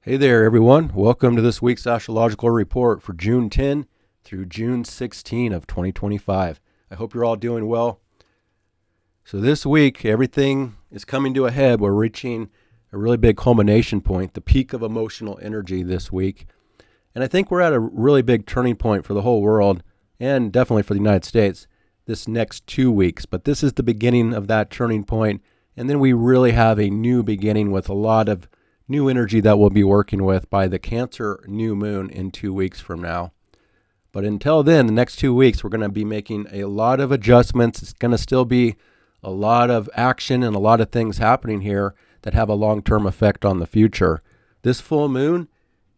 Hey there, everyone. Welcome to this week's astrological report for June 10 through June 16 of 2025. I hope you're all doing well. So this week, everything is coming to a head. We're reaching a really big culmination point, the peak of emotional energy this week. And I think we're at a really big turning point for the whole world and definitely for the United States this next 2 weeks. But this is the beginning of that turning point. And then we really have a new beginning with a lot of new energy that we'll be working with by the Cancer new moon in 2 weeks from now. But until then, the next 2 weeks, we're going to be making a lot of adjustments. It's going to still be a lot of action and a lot of things happening here that have a long-term effect on the future. This full moon,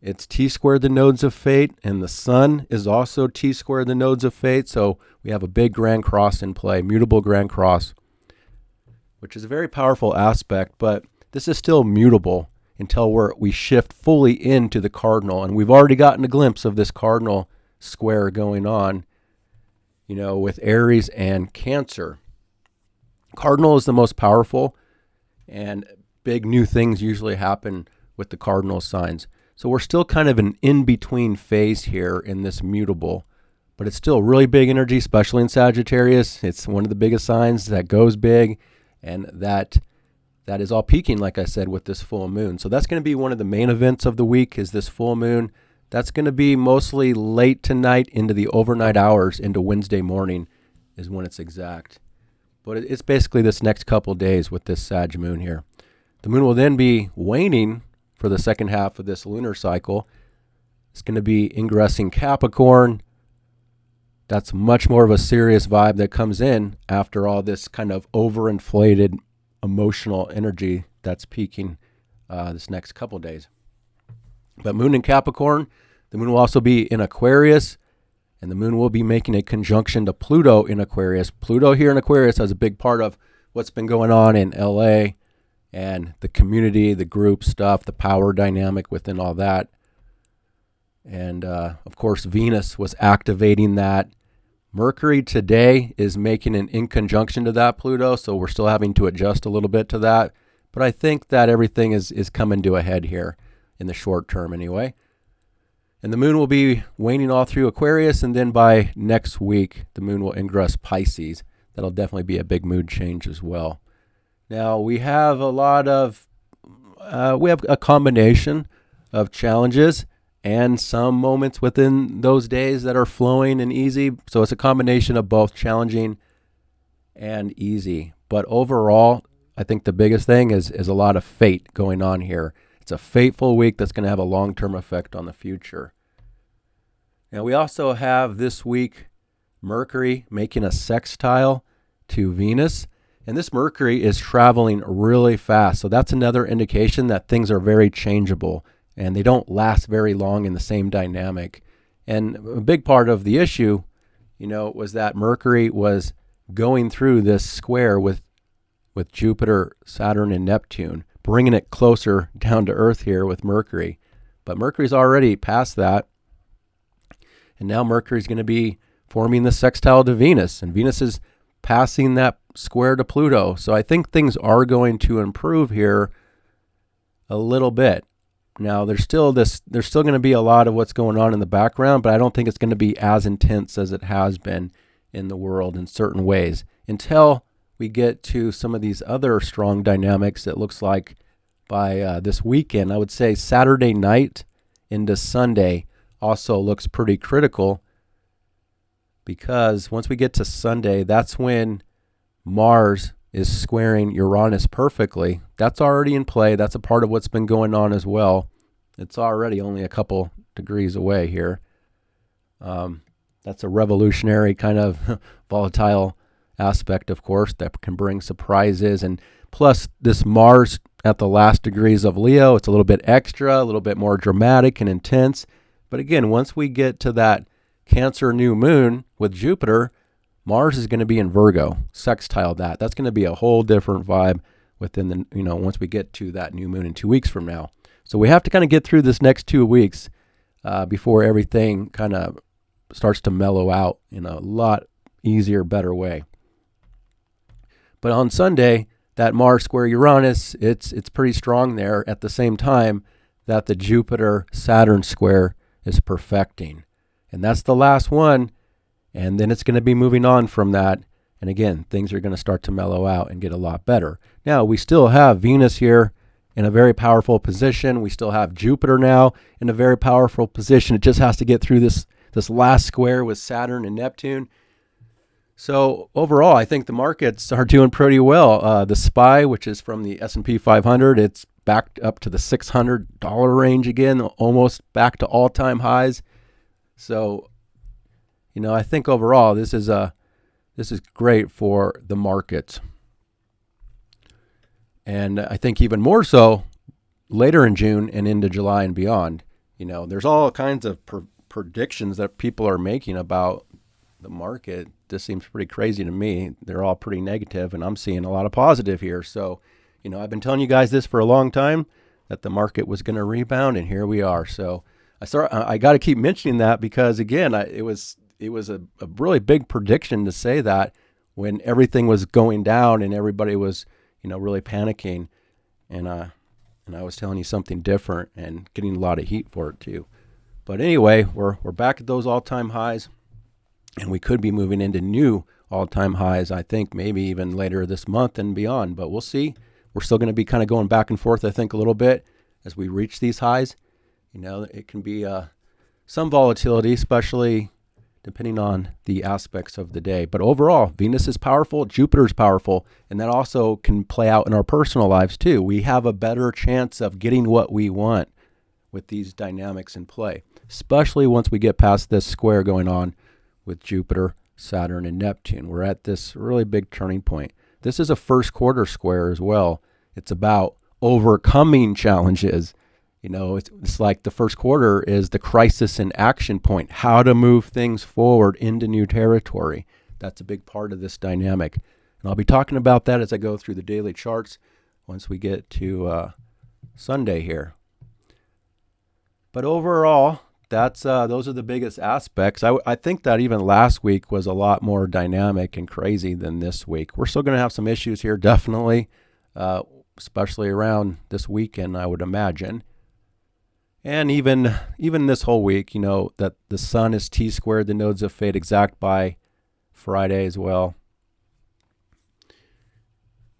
it's T-squared the nodes of fate, and the sun is also T-squared the nodes of fate. So we have a big grand cross in play, mutable grand cross, which is a very powerful aspect, but this is still mutable until we shift fully into the cardinal. And we've already gotten a glimpse of this cardinal square going on, with Aries and Cancer. Cardinal is the most powerful, and big new things usually happen with the cardinal signs. So we're still kind of an in-between phase here in this mutable, but it's still really big energy, especially in Sagittarius. It's one of the biggest signs that goes big, and that is all peaking, like I said, with this full moon. So that's going to be one of the main events of the week is this full moon. That's going to be mostly late tonight into the overnight hours into Wednesday morning is when it's exact. But it's basically this next couple days with this Sag moon here. The moon will then be waning for the second half of this lunar cycle. It's going to be ingressing Capricorn. That's much more of a serious vibe that comes in after all this kind of overinflated emotional energy that's peaking this next couple days. But moon in Capricorn, the moon will also be in Aquarius, and the moon will be making a conjunction to Pluto in Aquarius. Pluto here in Aquarius has a big part of what's been going on in LA and the community, the group stuff, the power dynamic within all that. And of course, Venus was activating that. Mercury today is making an in conjunction to that Pluto, so we're still having to adjust a little bit to that. But I think that everything is coming to a head here in the short term anyway. And the moon will be waning all through Aquarius, and then by next week, the moon will ingress Pisces. That'll definitely be a big mood change as well. Now, we have a combination of challenges and some moments within those days that are flowing and easy. So it's a combination of both challenging and easy. But overall, I think the biggest thing is a lot of fate going on here. It's a fateful week that's going to have a long-term effect on the future. Now, we also have this week Mercury making a sextile to Venus. And this Mercury is traveling really fast. So that's another indication that things are very changeable and they don't last very long in the same dynamic. And a big part of the issue, was that Mercury was going through this square with Jupiter, Saturn, and Neptune, bringing it closer down to Earth here with Mercury. But Mercury's already past that. And now Mercury's going to be forming the sextile to Venus. And Venus is passing that square to Pluto. So I think things are going to improve here a little bit. Now, there's still going to be a lot of what's going on in the background, but I don't think it's going to be as intense as it has been in the world in certain ways until we get to some of these other strong dynamics. It looks like by this weekend, I would say Saturday night into Sunday also looks pretty critical, because once we get to Sunday, that's when Mars is squaring Uranus perfectly. That's already in play. That's a part of what's been going on as well. It's already only a couple degrees away here. That's a revolutionary kind of volatile aspect, of course, that can bring surprises. And plus this Mars at the last degrees of Leo, it's a little bit extra, a little bit more dramatic and intense. But again, once we get to that Cancer new moon with Jupiter, Mars is going to be in Virgo, sextile that. That's going to be a whole different vibe within the, once we get to that new moon in 2 weeks from now. So we have to kind of get through this next 2 weeks before everything kind of starts to mellow out in a lot easier, better way. But on Sunday, that Mars square Uranus, it's pretty strong there. At the same time, that the Jupiter-Saturn square is perfecting. And that's the last one. And then it's going to be moving on from that. And again, things are going to start to mellow out and get a lot better. Now, we still have Venus here in a very powerful position. We still have Jupiter now in a very powerful position. It just has to get through this last square with Saturn and Neptune. So overall, I think the markets are doing pretty well. The SPY, which is from the S&P 500, it's back up to the $600 range again, almost back to all-time highs. So, I think overall this is great for the markets. And I think even more so later in June and into July and beyond. There's all kinds of predictions that people are making about the market. This seems pretty crazy to me. They're all pretty negative, and I'm seeing a lot of positive here. So, I've been telling you guys this for a long time, that the market was going to rebound, and here we are. So I got to keep mentioning that because, again, it was a really big prediction to say that when everything was going down and everybody was, really panicking. And I was telling you something different and getting a lot of heat for it too. But anyway, we're back at those all-time highs, and we could be moving into new all-time highs, I think, maybe even later this month and beyond. But we'll see. We're still going to be kind of going back and forth, I think, a little bit as we reach these highs. It can be some volatility, especially depending on the aspects of the day. But overall, Venus is powerful, Jupiter's powerful, and that also can play out in our personal lives too. We have a better chance of getting what we want with these dynamics in play, especially once we get past this square going on with Jupiter, Saturn, and Neptune. We're at this really big turning point. This is a first quarter square as well. It's about overcoming challenges. It's like the first quarter is the crisis and action point, how to move things forward into new territory. That's a big part of this dynamic. And I'll be talking about that as I go through the daily charts once we get to Sunday here. But overall, those are the biggest aspects. I think that even last week was a lot more dynamic and crazy than this week. We're still going to have some issues here, definitely, especially around this weekend, I would imagine. And even this whole week, that the sun is T-squared, the nodes of fate exact by Friday as well,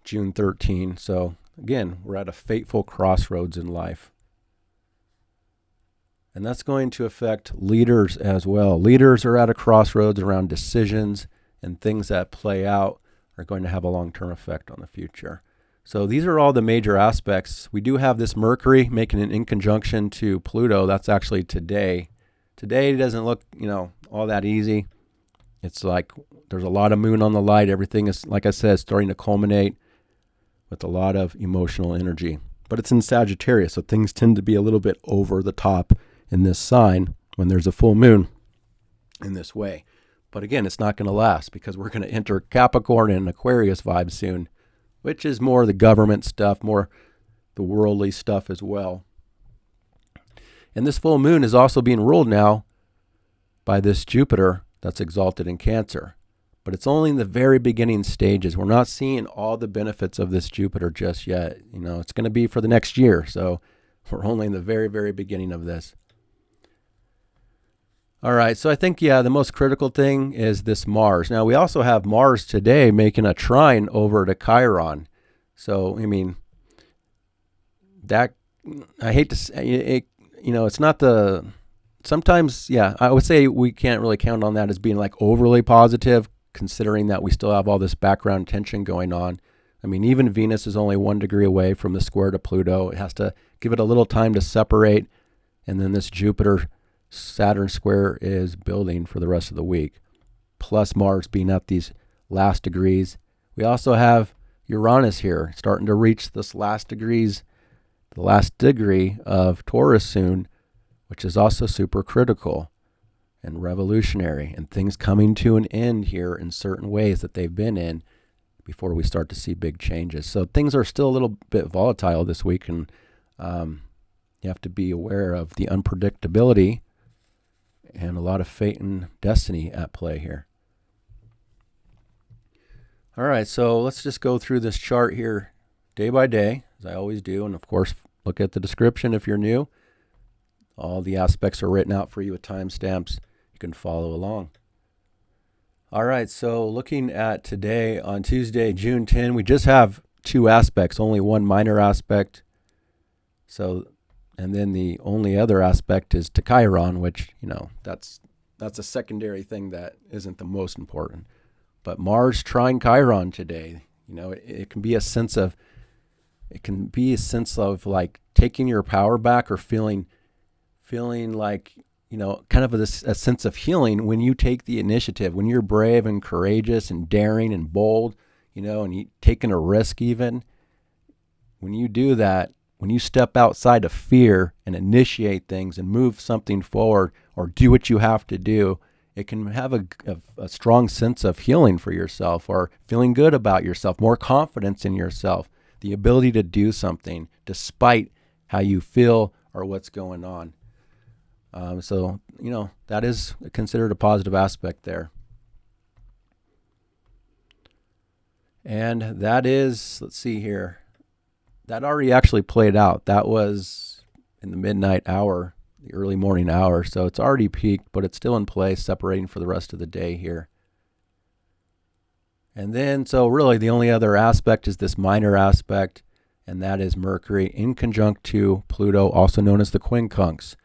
June 13. So again, we're at a fateful crossroads in life. And that's going to affect leaders as well. Leaders are at a crossroads around decisions, and things that play out are going to have a long-term effect on the future. So these are all the major aspects. We do have this Mercury making an in conjunction to Pluto. That's actually today. Today doesn't look, all that easy. It's like there's a lot of moon on the light. Everything is, like I said, starting to culminate with a lot of emotional energy. But it's in Sagittarius, so things tend to be a little bit over the top in this sign when there's a full moon in this way. But again, it's not going to last because we're going to enter Capricorn and Aquarius vibe soon, which is more the government stuff, more the worldly stuff as well. And this full moon is also being ruled now by this Jupiter that's exalted in Cancer. But it's only in the very beginning stages. We're not seeing all the benefits of this Jupiter just yet. It's going to be for the next year. So we're only in the very, very beginning of this. All right, so I think, the most critical thing is this Mars. Now, we also have Mars today making a trine over to Chiron. So, that, I hate to say it, it's not the, sometimes, I would say we can't really count on that as being like overly positive, considering that we still have all this background tension going on. Even Venus is only 1 degree away from the square to Pluto. It has to give it a little time to separate, and then this Jupiter Saturn square is building for the rest of the week, plus Mars being at these last degrees. We also have Uranus here starting to reach this last degree of Taurus soon, which is also super critical and revolutionary, and things coming to an end here in certain ways that they've been in before we start to see big changes. So things are still a little bit volatile this week, and you have to be aware of the unpredictability and a lot of fate and destiny at play here. All right, so let's just go through this chart here day by day, as I always do. And of course, look at the description if you're new. All the aspects are written out for you with timestamps. You can follow along. All right, so looking at today on Tuesday, June 10, we just have two aspects, only one minor aspect. So, and then the only other aspect is to Chiron, which, that's a secondary thing that isn't the most important. But Mars trine Chiron today, it can be a sense of like taking your power back, or feeling like, kind of a sense of healing when you take the initiative, when you're brave and courageous and daring and bold, and you taking a risk even. When you do that, when you step outside of fear and initiate things and move something forward or do what you have to do, it can have a strong sense of healing for yourself, or feeling good about yourself, more confidence in yourself, the ability to do something despite how you feel or what's going on. So that is considered a positive aspect there. And that is, let's see here, that already actually played out. That was in the midnight hour, the early morning hour. So it's already peaked, but it's still in place, separating for the rest of the day here. And then, so really the only other aspect is this minor aspect, and that is Mercury in conjunct to Pluto, also known as the quincunx.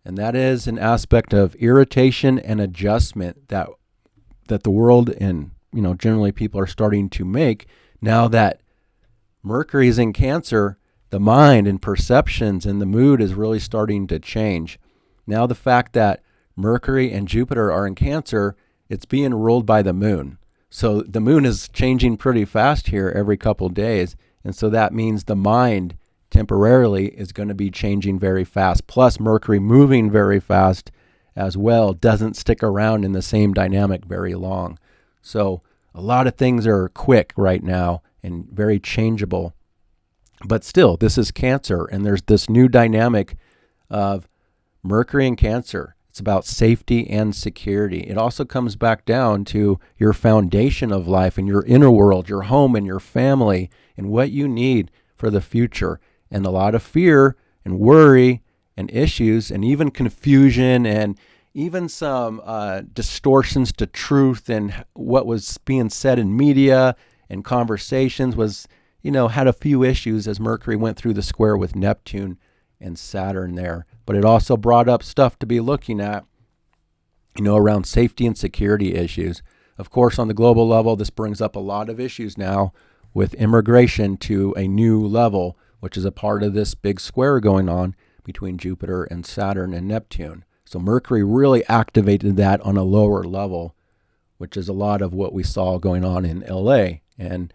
And that is an aspect of irritation and adjustment that the world and, generally people are starting to make now that Mercury is in Cancer. The mind and perceptions and the mood is really starting to change. Now the fact that Mercury and Jupiter are in Cancer, it's being ruled by the moon. So the moon is changing pretty fast here every couple days. And so that means the mind temporarily is going to be changing very fast. Plus Mercury moving very fast as well doesn't stick around in the same dynamic very long. So a lot of things are quick right now and very changeable. But still, this is Cancer, and there's this new dynamic of Mercury in Cancer. It's about safety and security. It also comes back down to your foundation of life and your inner world, your home and your family, and what you need for the future. And a lot of fear and worry and issues and even confusion and even some distortions to truth and what was being said in media and conversations was, had a few issues as Mercury went through the square with Neptune and Saturn there. But it also brought up stuff to be looking at, around safety and security issues. Of course, on the global level, this brings up a lot of issues now with immigration to a new level, which is a part of this big square going on between Jupiter and Saturn and Neptune. So Mercury really activated that on a lower level, which is a lot of what we saw going on in LA. And,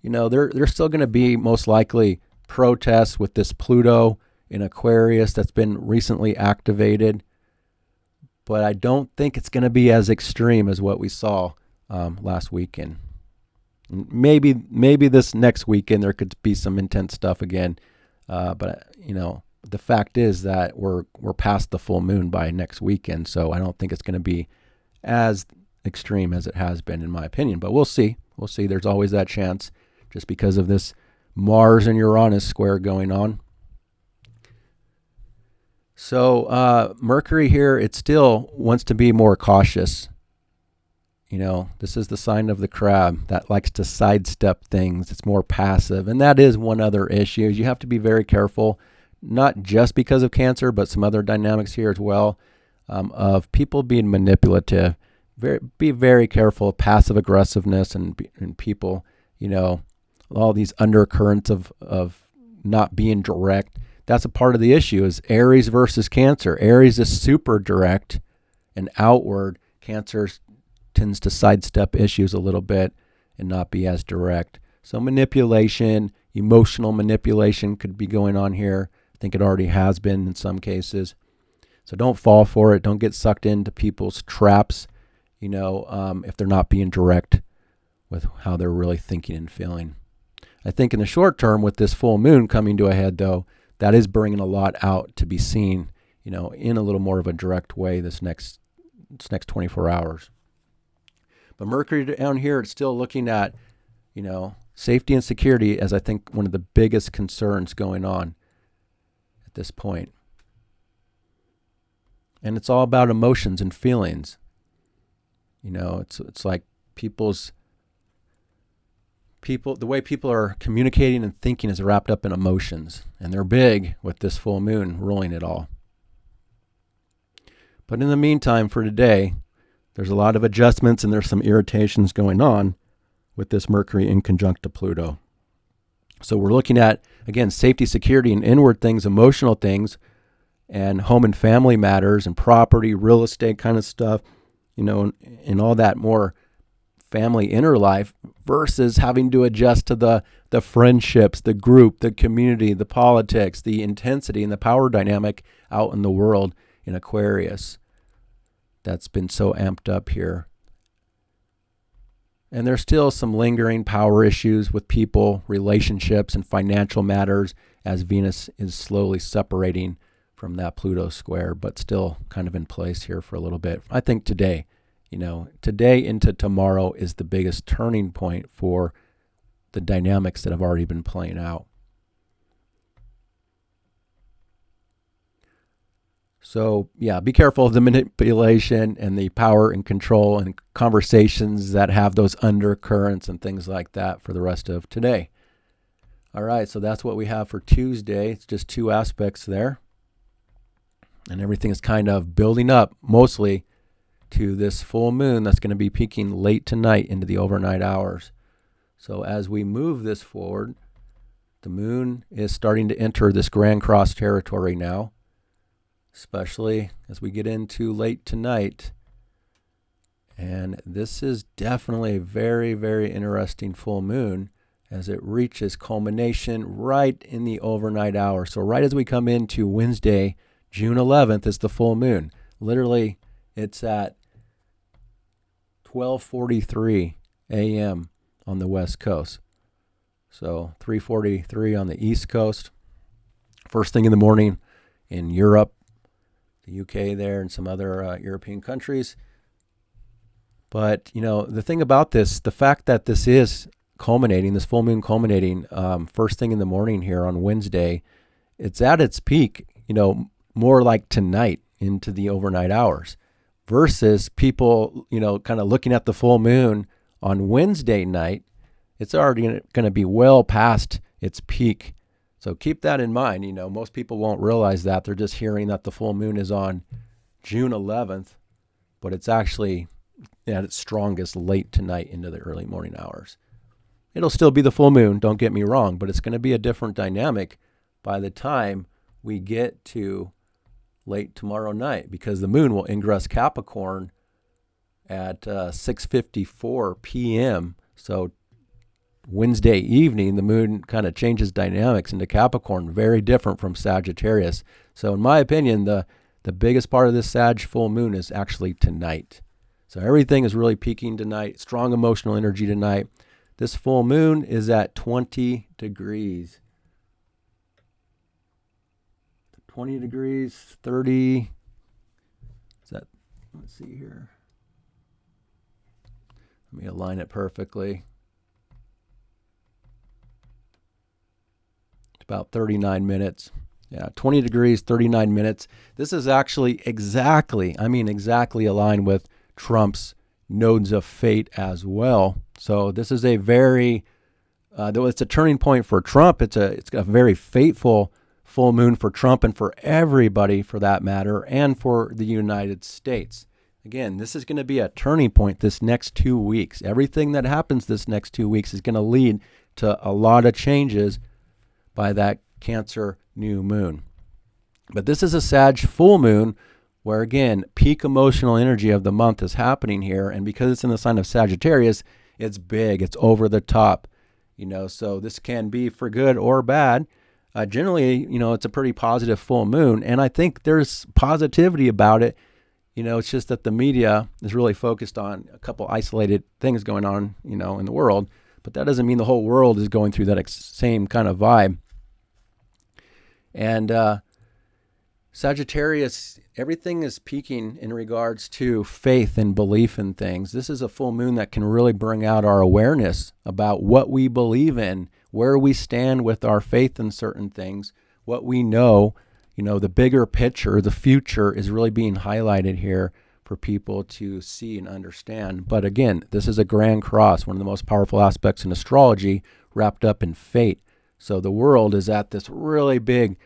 there's still going to be most likely protests with this Pluto in Aquarius that's been recently activated. But I don't think it's going to be as extreme as what we saw last weekend. Maybe this next weekend there could be some intense stuff again. But, the fact is that we're past the full moon by next weekend. So I don't think it's going to be as extreme as it has been, in my opinion. But we'll see. We'll see. There's always that chance just because of this Mars and Uranus square going on. So Mercury here, it still wants to be more cautious. This is the sign of the crab that likes to sidestep things. It's more passive. And that is one other issue. You have to be very careful, not just because of Cancer, but some other dynamics here as well, of people being manipulative. Be very careful of passive aggressiveness and people, all these undercurrents of not being direct. That's a part of the issue is Aries versus Cancer. Aries is super direct and outward. Cancer tends to sidestep issues a little bit and not be as direct. So manipulation, emotional manipulation could be going on here. I think it already has been in some cases. So don't fall for it. Don't get sucked into people's traps, if they're not being direct with how they're really thinking and feeling. I think in the short term with this full moon coming to a head, though, that is bringing a lot out to be seen, in a little more of a direct way this next 24 hours. But Mercury down here, it's still looking at, safety and security as I think one of the biggest concerns going on. this point. And it's all about emotions and feelings. It's like the way people are communicating and thinking is wrapped up in emotions, and they're big with this full moon ruling it all. But in the meantime, for today, there's a lot of adjustments and there's some irritations going on with this Mercury in conjunct to Pluto. So we're looking at, again, safety, security, and inward things, emotional things, and home and family matters and property, real estate kind of stuff, and all that more family inner life versus having to adjust to the friendships, the group, the community, the politics, the intensity, and the power dynamic out in the world in Aquarius. That's been so amped up here. And there's still some lingering power issues with people, relationships, and financial matters as Venus is slowly separating from that Pluto square, but still kind of in place here for a little bit. I think today into tomorrow is the biggest turning point for the dynamics that have already been playing out. So, be careful of the manipulation and the power and control and conversations that have those undercurrents and things like that for the rest of today. All right, so that's what we have for Tuesday. It's just two aspects there. And everything is kind of building up mostly to this full moon that's going to be peaking late tonight into the overnight hours. So as we move this forward, the moon is starting to enter this Grand Cross territory now, especially as we get into late tonight. And this is definitely a very, very interesting full moon as it reaches culmination right in the overnight hour. So right as we come into Wednesday, June 11th is the full moon. Literally, it's at 12:43 a.m. on the West Coast. So 3:43 on the East Coast. First thing in the morning in Europe, the UK there, and some other European countries. But, the thing about this, the fact that this is culminating, this full moon culminating first thing in the morning here on Wednesday, it's at its peak, more like tonight into the overnight hours versus people, kind of looking at the full moon on Wednesday night. It's already going to be well past its peak. So keep that in mind. Most people won't realize that. They're just hearing that the full moon is on June 11th, but it's actually at its strongest late tonight into the early morning hours. It'll still be the full moon, don't get me wrong, but it's going to be a different dynamic by the time we get to late tomorrow night, because the moon will ingress Capricorn at 6:54 p.m. So Wednesday evening, the moon kind of changes dynamics into Capricorn, very different from Sagittarius. So in my opinion, the biggest part of this Sag full moon is actually tonight. So everything is really peaking tonight, strong emotional energy tonight. This full moon is at 20 degrees. 20 degrees, 30. Is that, let's see here. Let me align it perfectly. It's about 39 minutes. Yeah, 20 degrees, 39 minutes. This is actually exactly aligned with Trump's nodes of fate as well. So this is a very, though it's a turning point for Trump, it's a very fateful full moon for Trump and for everybody for that matter, and for the United States. Again, this is going to be a turning point this next 2 weeks. Everything that happens this next 2 weeks is going to lead to a lot of changes by that Cancer new moon. But this is a Sag full moon where, again, peak emotional energy of the month is happening here. And because it's in the sign of Sagittarius, it's big, it's over the top, so this can be for good or bad. Generally, it's a pretty positive full moon. And I think there's positivity about it. It's just that the media is really focused on a couple isolated things going on, in the world. But that doesn't mean the whole world is going through that same kind of vibe. And Sagittarius, everything is peaking in regards to faith and belief in things. This is a full moon that can really bring out our awareness about what we believe in, where we stand with our faith in certain things, what we know, the bigger picture, the future is really being highlighted here for people to see and understand. But again, this is a grand cross, one of the most powerful aspects in astrology, wrapped up in fate. So the world is at this really big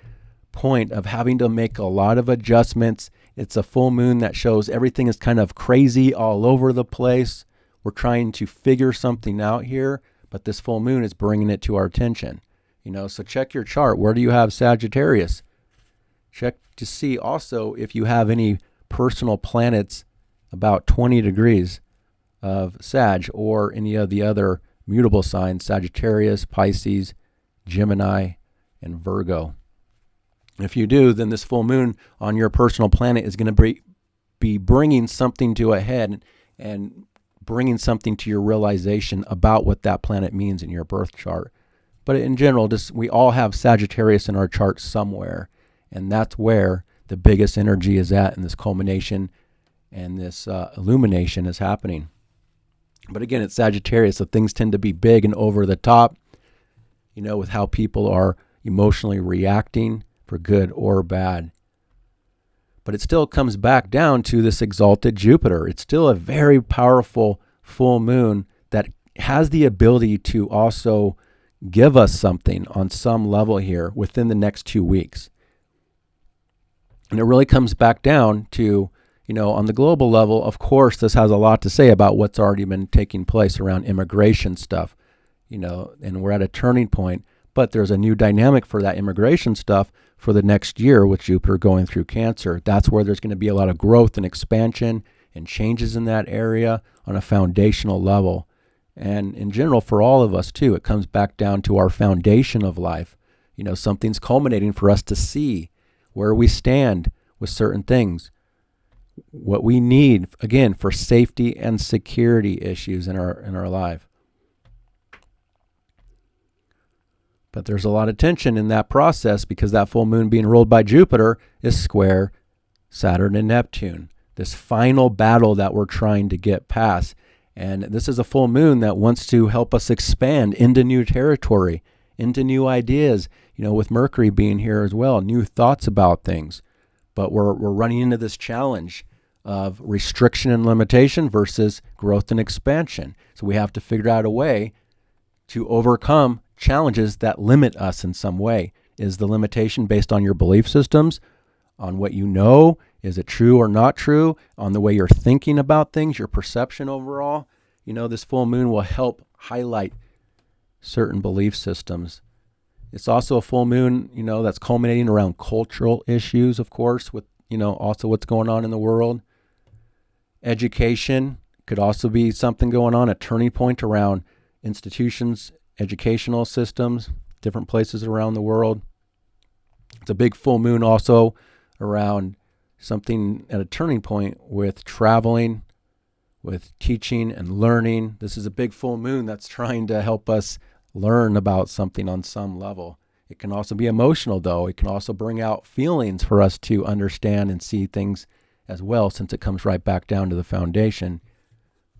point of having to make a lot of adjustments. It's a full moon that shows everything is kind of crazy all over the place. We're trying to figure something out here, but this full moon is bringing it to our attention. So check your chart. Where do you have Sagittarius? Check to see also if you have any personal planets about 20 degrees of Sag or any of the other mutable signs, Sagittarius, Pisces, Gemini, and Virgo. If you do, then this full moon on your personal planet is going to be bringing something to a head and bringing something to your realization about what that planet means in your birth chart. But in general, we all have Sagittarius in our chart somewhere, and that's where the biggest energy is at, and this culmination and this illumination is happening. But again, it's Sagittarius, so things tend to be big and over the top, with how people are emotionally reacting for good or bad. But it still comes back down to this exalted Jupiter. It's still a very powerful full moon that has the ability to also give us something on some level here within the next 2 weeks. And it really comes back down to, on the global level, of course, this has a lot to say about what's already been taking place around immigration stuff, and we're at a turning point. But there's a new dynamic for that immigration stuff for the next year with Jupiter going through Cancer. That's where there's going to be a lot of growth and expansion and changes in that area on a foundational level. And in general, for all of us too, it comes back down to our foundation of life. Something's culminating for us to see where we stand with certain things, what we need, again, for safety and security issues in our life. But there's a lot of tension in that process because that full moon being ruled by Jupiter is square Saturn and Neptune, this final battle that we're trying to get past. And this is a full moon that wants to help us expand into new territory, into new ideas, with Mercury being here as well, new thoughts about things. But we're running into this challenge of restriction and limitation versus growth and expansion. So we have to figure out a way to overcome challenges that limit us in some way. Is the limitation based on your belief systems, on what you know? Is it true or not true? On the way you're thinking about things, your perception overall? This full moon will help highlight certain belief systems. It's also a full moon, that's culminating around cultural issues, of course, with, also what's going on in the world. Education could also be something going on, a turning point around institutions, educational systems, different places around the world. It's a big full moon also around something at a turning point with traveling, with teaching and learning. This is a big full moon that's trying to help us learn about something on some level. It can also be emotional, though. It can also bring out feelings for us to understand and see things as well, since it comes right back down to the foundation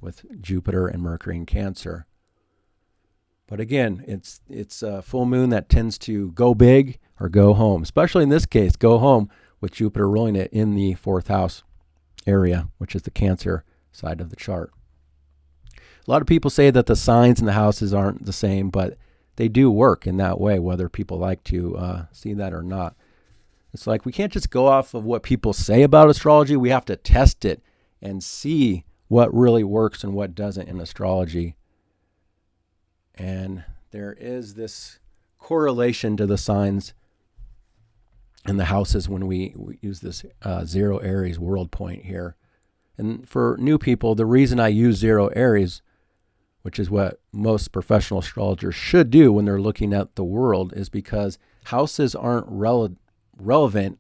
with Jupiter and Mercury in Cancer. But again, it's a full moon that tends to go big or go home, especially in this case, go home with Jupiter ruling it in the 4th house area, which is the Cancer side of the chart. A lot of people say that the signs in the houses aren't the same, but they do work in that way, whether people like to see that or not. It's like we can't just go off of what people say about astrology. We have to test it and see what really works and what doesn't in astrology. And there is this correlation to the signs in the houses when we use this 0 Aries world point here. And for new people, the reason I use 0 Aries, which is what most professional astrologers should do when they're looking at the world, is because houses aren't relevant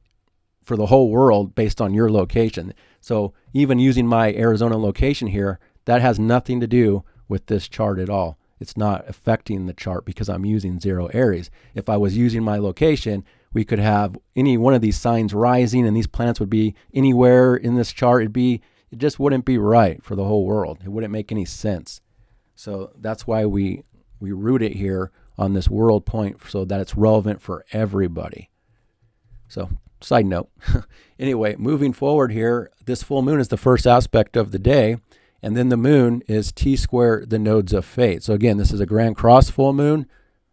for the whole world based on your location. So even using my Arizona location here, that has nothing to do with this chart at all. It's not affecting the chart because I'm using 0 Aries. If I was using my location, we could have any one of these signs rising and these planets would be anywhere in this chart. It just wouldn't be right for the whole world. It wouldn't make any sense. So that's why we root it here on this world point so that it's relevant for everybody. So side note. Anyway, moving forward here, this full moon is the first aspect of the day, and then the moon is T square the nodes of fate. So again, this is a Grand Cross full moon.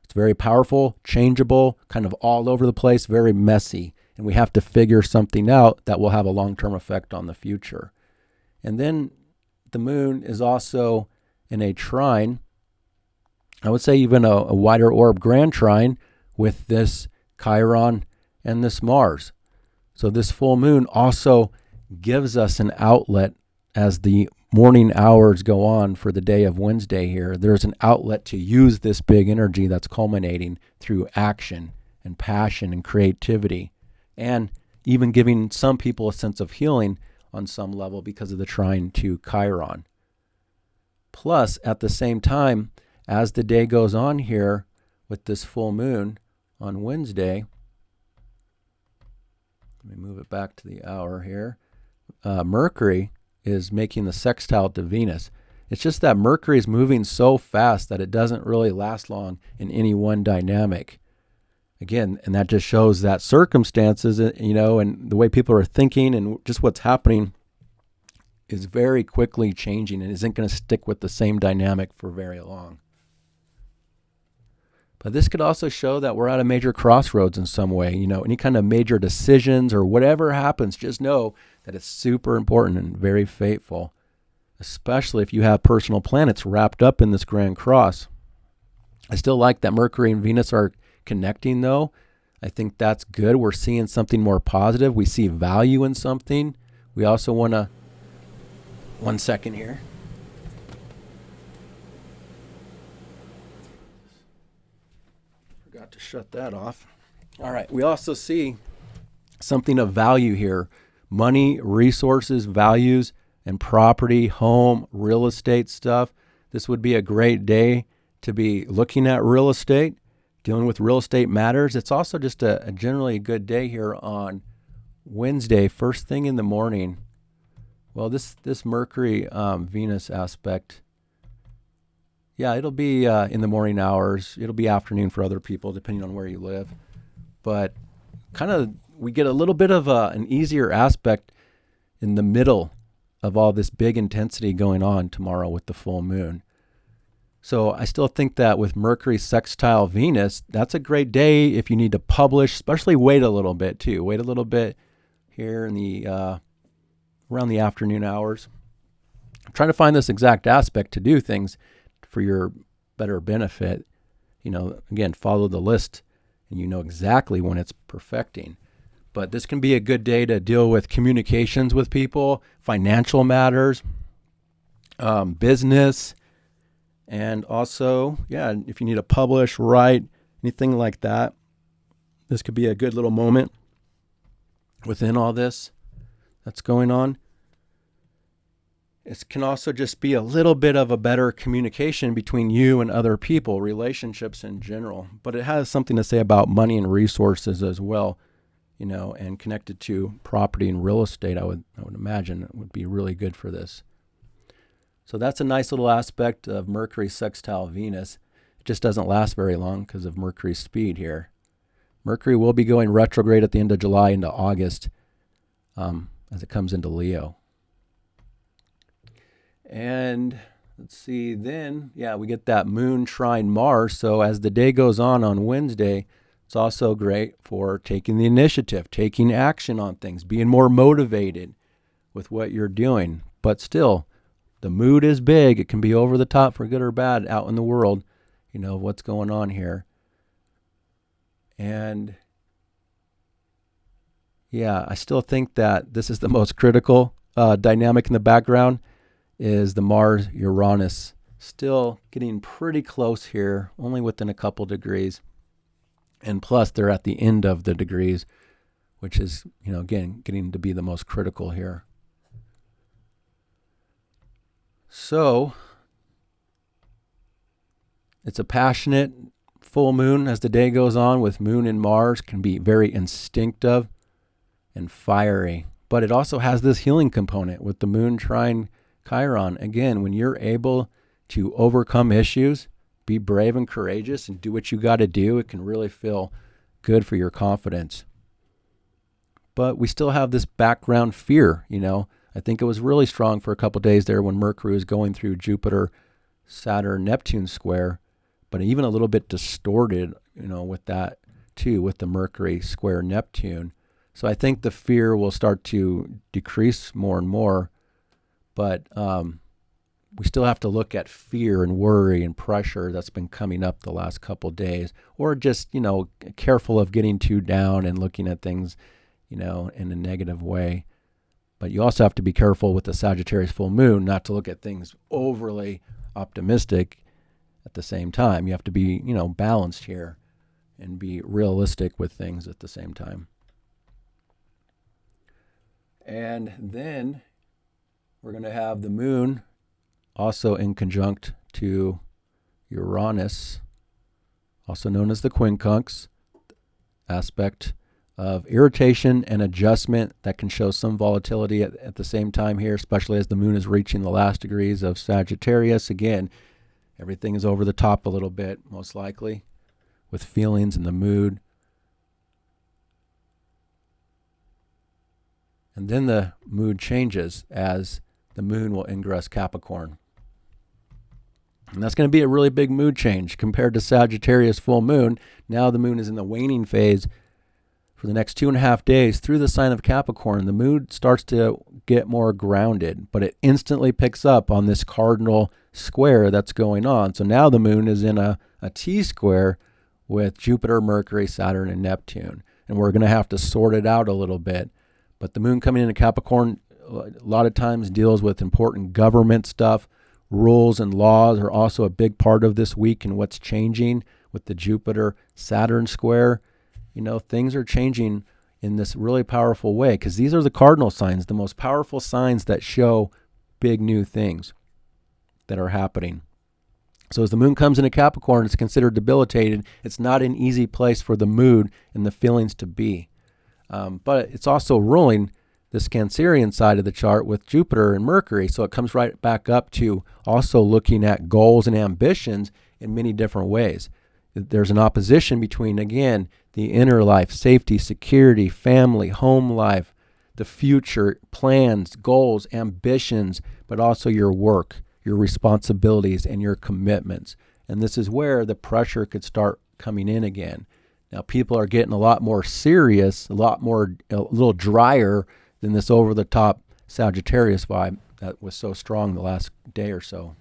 It's very powerful, changeable, kind of all over the place, very messy. And we have to figure something out that will have a long-term effect on the future. And then the moon is also in a trine, I would say even a wider orb grand trine with this Chiron and this Mars. So this full moon also gives us an outlet as the morning hours go on for the day of Wednesday here. There's an outlet to use this big energy that's culminating through action and passion and creativity, and even giving some people a sense of healing on some level because of the trine to Chiron. Plus, at the same time, as the day goes on here with this full moon on Wednesday, let me move it back to the hour here. Mercury is making the sextile to Venus. It's just that Mercury is moving so fast that it doesn't really last long in any one dynamic. Again, and that just shows that circumstances, and the way people are thinking and just what's happening is very quickly changing and isn't going to stick with the same dynamic for very long. But this could also show that we're at a major crossroads in some way. Any kind of major decisions or whatever happens, just know that it's super important and very fateful, especially if you have personal planets wrapped up in this Grand Cross. I still like that Mercury and Venus are connecting, though. I think that's good. We're seeing something more positive. We see value in something. We also want to, one second here. Forgot to shut that off. All right. We also see something of value here. Money, resources, values, and property, home, real estate stuff. This would be a great day to be looking at real estate, dealing with real estate matters. It's also just a generally good day here on Wednesday, first thing in the morning. Well, this Mercury Venus aspect, yeah, it'll be in the morning hours. It'll be afternoon for other people, depending on where you live. But kind of we get a little bit of an easier aspect in the middle of all this big intensity going on tomorrow with the full moon. So I still think that with Mercury sextile Venus, that's a great day if you need to publish, especially wait a little bit too. Wait a little bit here in the around the afternoon hours. I'm trying to find this exact aspect to do things for your better benefit. Again, follow the list and you know exactly when it's perfecting. But this can be a good day to deal with communications with people, financial matters, business, and also, if you need to publish, write, anything like that, this could be a good little moment within all this that's going on. It can also just be a little bit of a better communication between you and other people, relationships in general. But it has something to say about money and resources as well, and connected to property and real estate. I would imagine it would be really good for this. So that's a nice little aspect of Mercury sextile Venus. It just doesn't last very long because of Mercury's speed here. Mercury will be going retrograde at the end of July into August as it comes into Leo. And let's see, then, we get that moon trine Mars. So as the day goes on Wednesday, it's also great for taking the initiative, taking action on things, being more motivated with what you're doing. But still, the mood is big. It can be over the top for good or bad out in the world, what's going on here. And I still think that this is the most critical dynamic in the background is the Mars-Uranus. Still getting pretty close here, only within a couple degrees. And plus, they're at the end of the degrees, which is, again, getting to be the most critical here. So, it's a passionate full moon as the day goes on with Moon and Mars. Can be very instinctive and fiery. But it also has this healing component with the Moon trine Chiron. Again, when you're able to overcome issues, be brave and courageous and do what you got to do, it can really feel good for your confidence. but we still have this background fear, I think it was really strong for a couple days there when Mercury was going through Jupiter, Saturn, Neptune square, but even a little bit distorted, with that too, with the Mercury square Neptune. So I think the fear will start to decrease more and more, but we still have to look at fear and worry and pressure that's been coming up the last couple days, or just, careful of getting too down and looking at things, in a negative way. But you also have to be careful with the Sagittarius full moon not to look at things overly optimistic at the same time. You have to be, balanced here and be realistic with things at the same time. And then we're going to have the moon also in conjunct to Uranus, also known as the quincunx, aspect of irritation and adjustment that can show some volatility at the same time here, especially as the moon is reaching the last degrees of Sagittarius. Again, everything is over the top a little bit, most likely, with feelings and the mood. And then the mood changes as the moon will ingress Capricorn. And that's going to be a really big mood change compared to Sagittarius full moon. Now the moon is in the waning phase for the next 2.5 days through the sign of Capricorn. The mood starts to get more grounded, but it instantly picks up on this cardinal square that's going on. So now the moon is in a T-square with Jupiter, Mercury, Saturn, and Neptune. And we're going to have to sort it out a little bit. But the moon coming into Capricorn a lot of times deals with important government stuff. Rules and laws are also a big part of this week and what's changing with the Jupiter-Saturn square. Things are changing in this really powerful way because these are the cardinal signs, the most powerful signs that show big new things that are happening. So as the moon comes into Capricorn, it's considered debilitated. It's not an easy place for the mood and the feelings to be. But it's also ruling this Cancerian side of the chart with Jupiter and Mercury. So it comes right back up to also looking at goals and ambitions in many different ways. There's an opposition between, again, the inner life, safety, security, family, home life, the future, plans, goals, ambitions, but also your work, your responsibilities, and your commitments. And this is where the pressure could start coming in again. Now, people are getting a lot more serious, a little drier than this over-the-top Sagittarius vibe that was so strong the last day or so.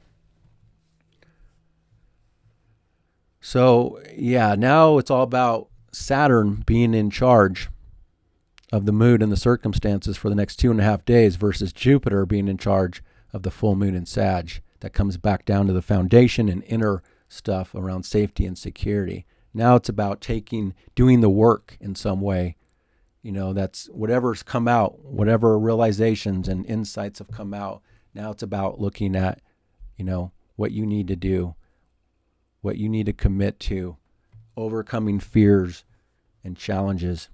So, now it's all about Saturn being in charge of the mood and the circumstances for the next 2.5 days versus Jupiter being in charge of the full moon in Sag. That comes back down to the foundation and inner stuff around safety and security. Now it's about doing the work in some way. That's whatever's come out, whatever realizations and insights have come out. Now it's about looking at, what you need to do, what you need to commit to, overcoming fears and challenges.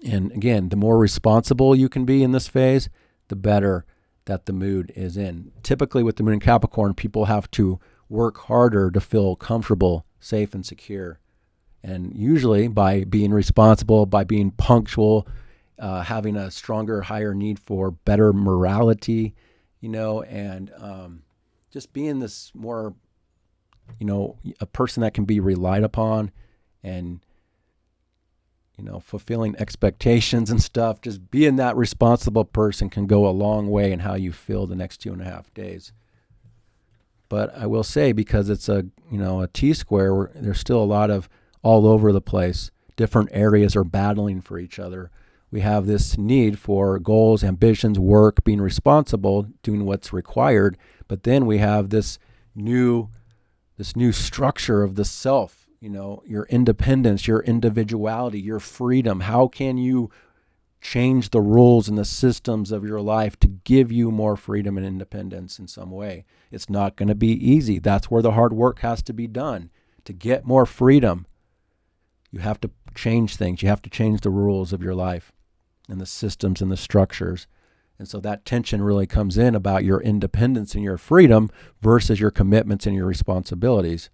And again, the more responsible you can be in this phase, the better that the mood is in. Typically with the moon in Capricorn, people have to work harder to feel comfortable, safe, and secure. And usually by being responsible, by being punctual, having a stronger, higher need for better morality, and just being this more, a person that can be relied upon and, fulfilling expectations and stuff. Just being that responsible person can go a long way in how you feel the next 2.5 days. But I will say, because it's a T-square, there's still a lot of all over the place. Different areas are battling for each other. We have this need for goals, ambitions, work, being responsible, doing what's required. But then we have this new structure of the self, your independence, your individuality, your freedom. How can you change the rules and the systems of your life to give you more freedom and independence in some way? It's not going to be easy. That's where the hard work has to be done. To get more freedom, you have to change things. You have to change the rules of your life and the systems and the structures. And so that tension really comes in about your independence and your freedom versus your commitments and your responsibilities.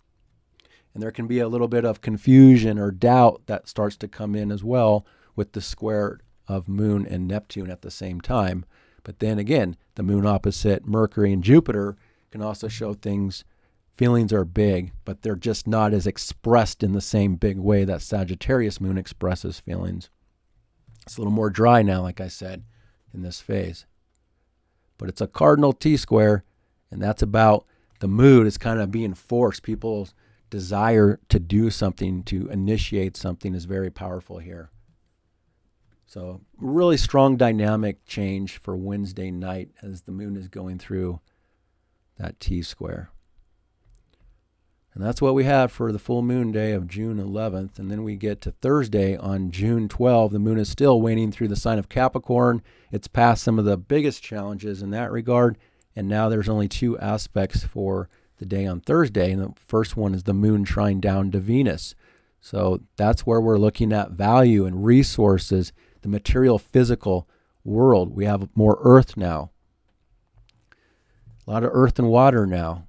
And there can be a little bit of confusion or doubt that starts to come in as well with the square of Moon and Neptune at the same time. But then again, the Moon opposite Mercury and Jupiter can also show feelings are big, but they're just not as expressed in the same big way that Sagittarius Moon expresses feelings. It's a little more dry now, like I said, in this phase. But it's a cardinal T-square, and that's about the mood is kind of being forced. People's desire to do something, to initiate something is very powerful here. So really strong dynamic change for Wednesday night as the moon is going through that T-square. And that's what we have for the full moon day of June 11th. And then we get to Thursday on June 12th. The moon is still waning through the sign of Capricorn. It's past some of the biggest challenges in that regard. And now there's only two aspects for the day on Thursday. And the first one is the moon trine down to Venus. So that's where we're looking at value and resources, the material physical world. We have more earth now. A lot of earth and water now.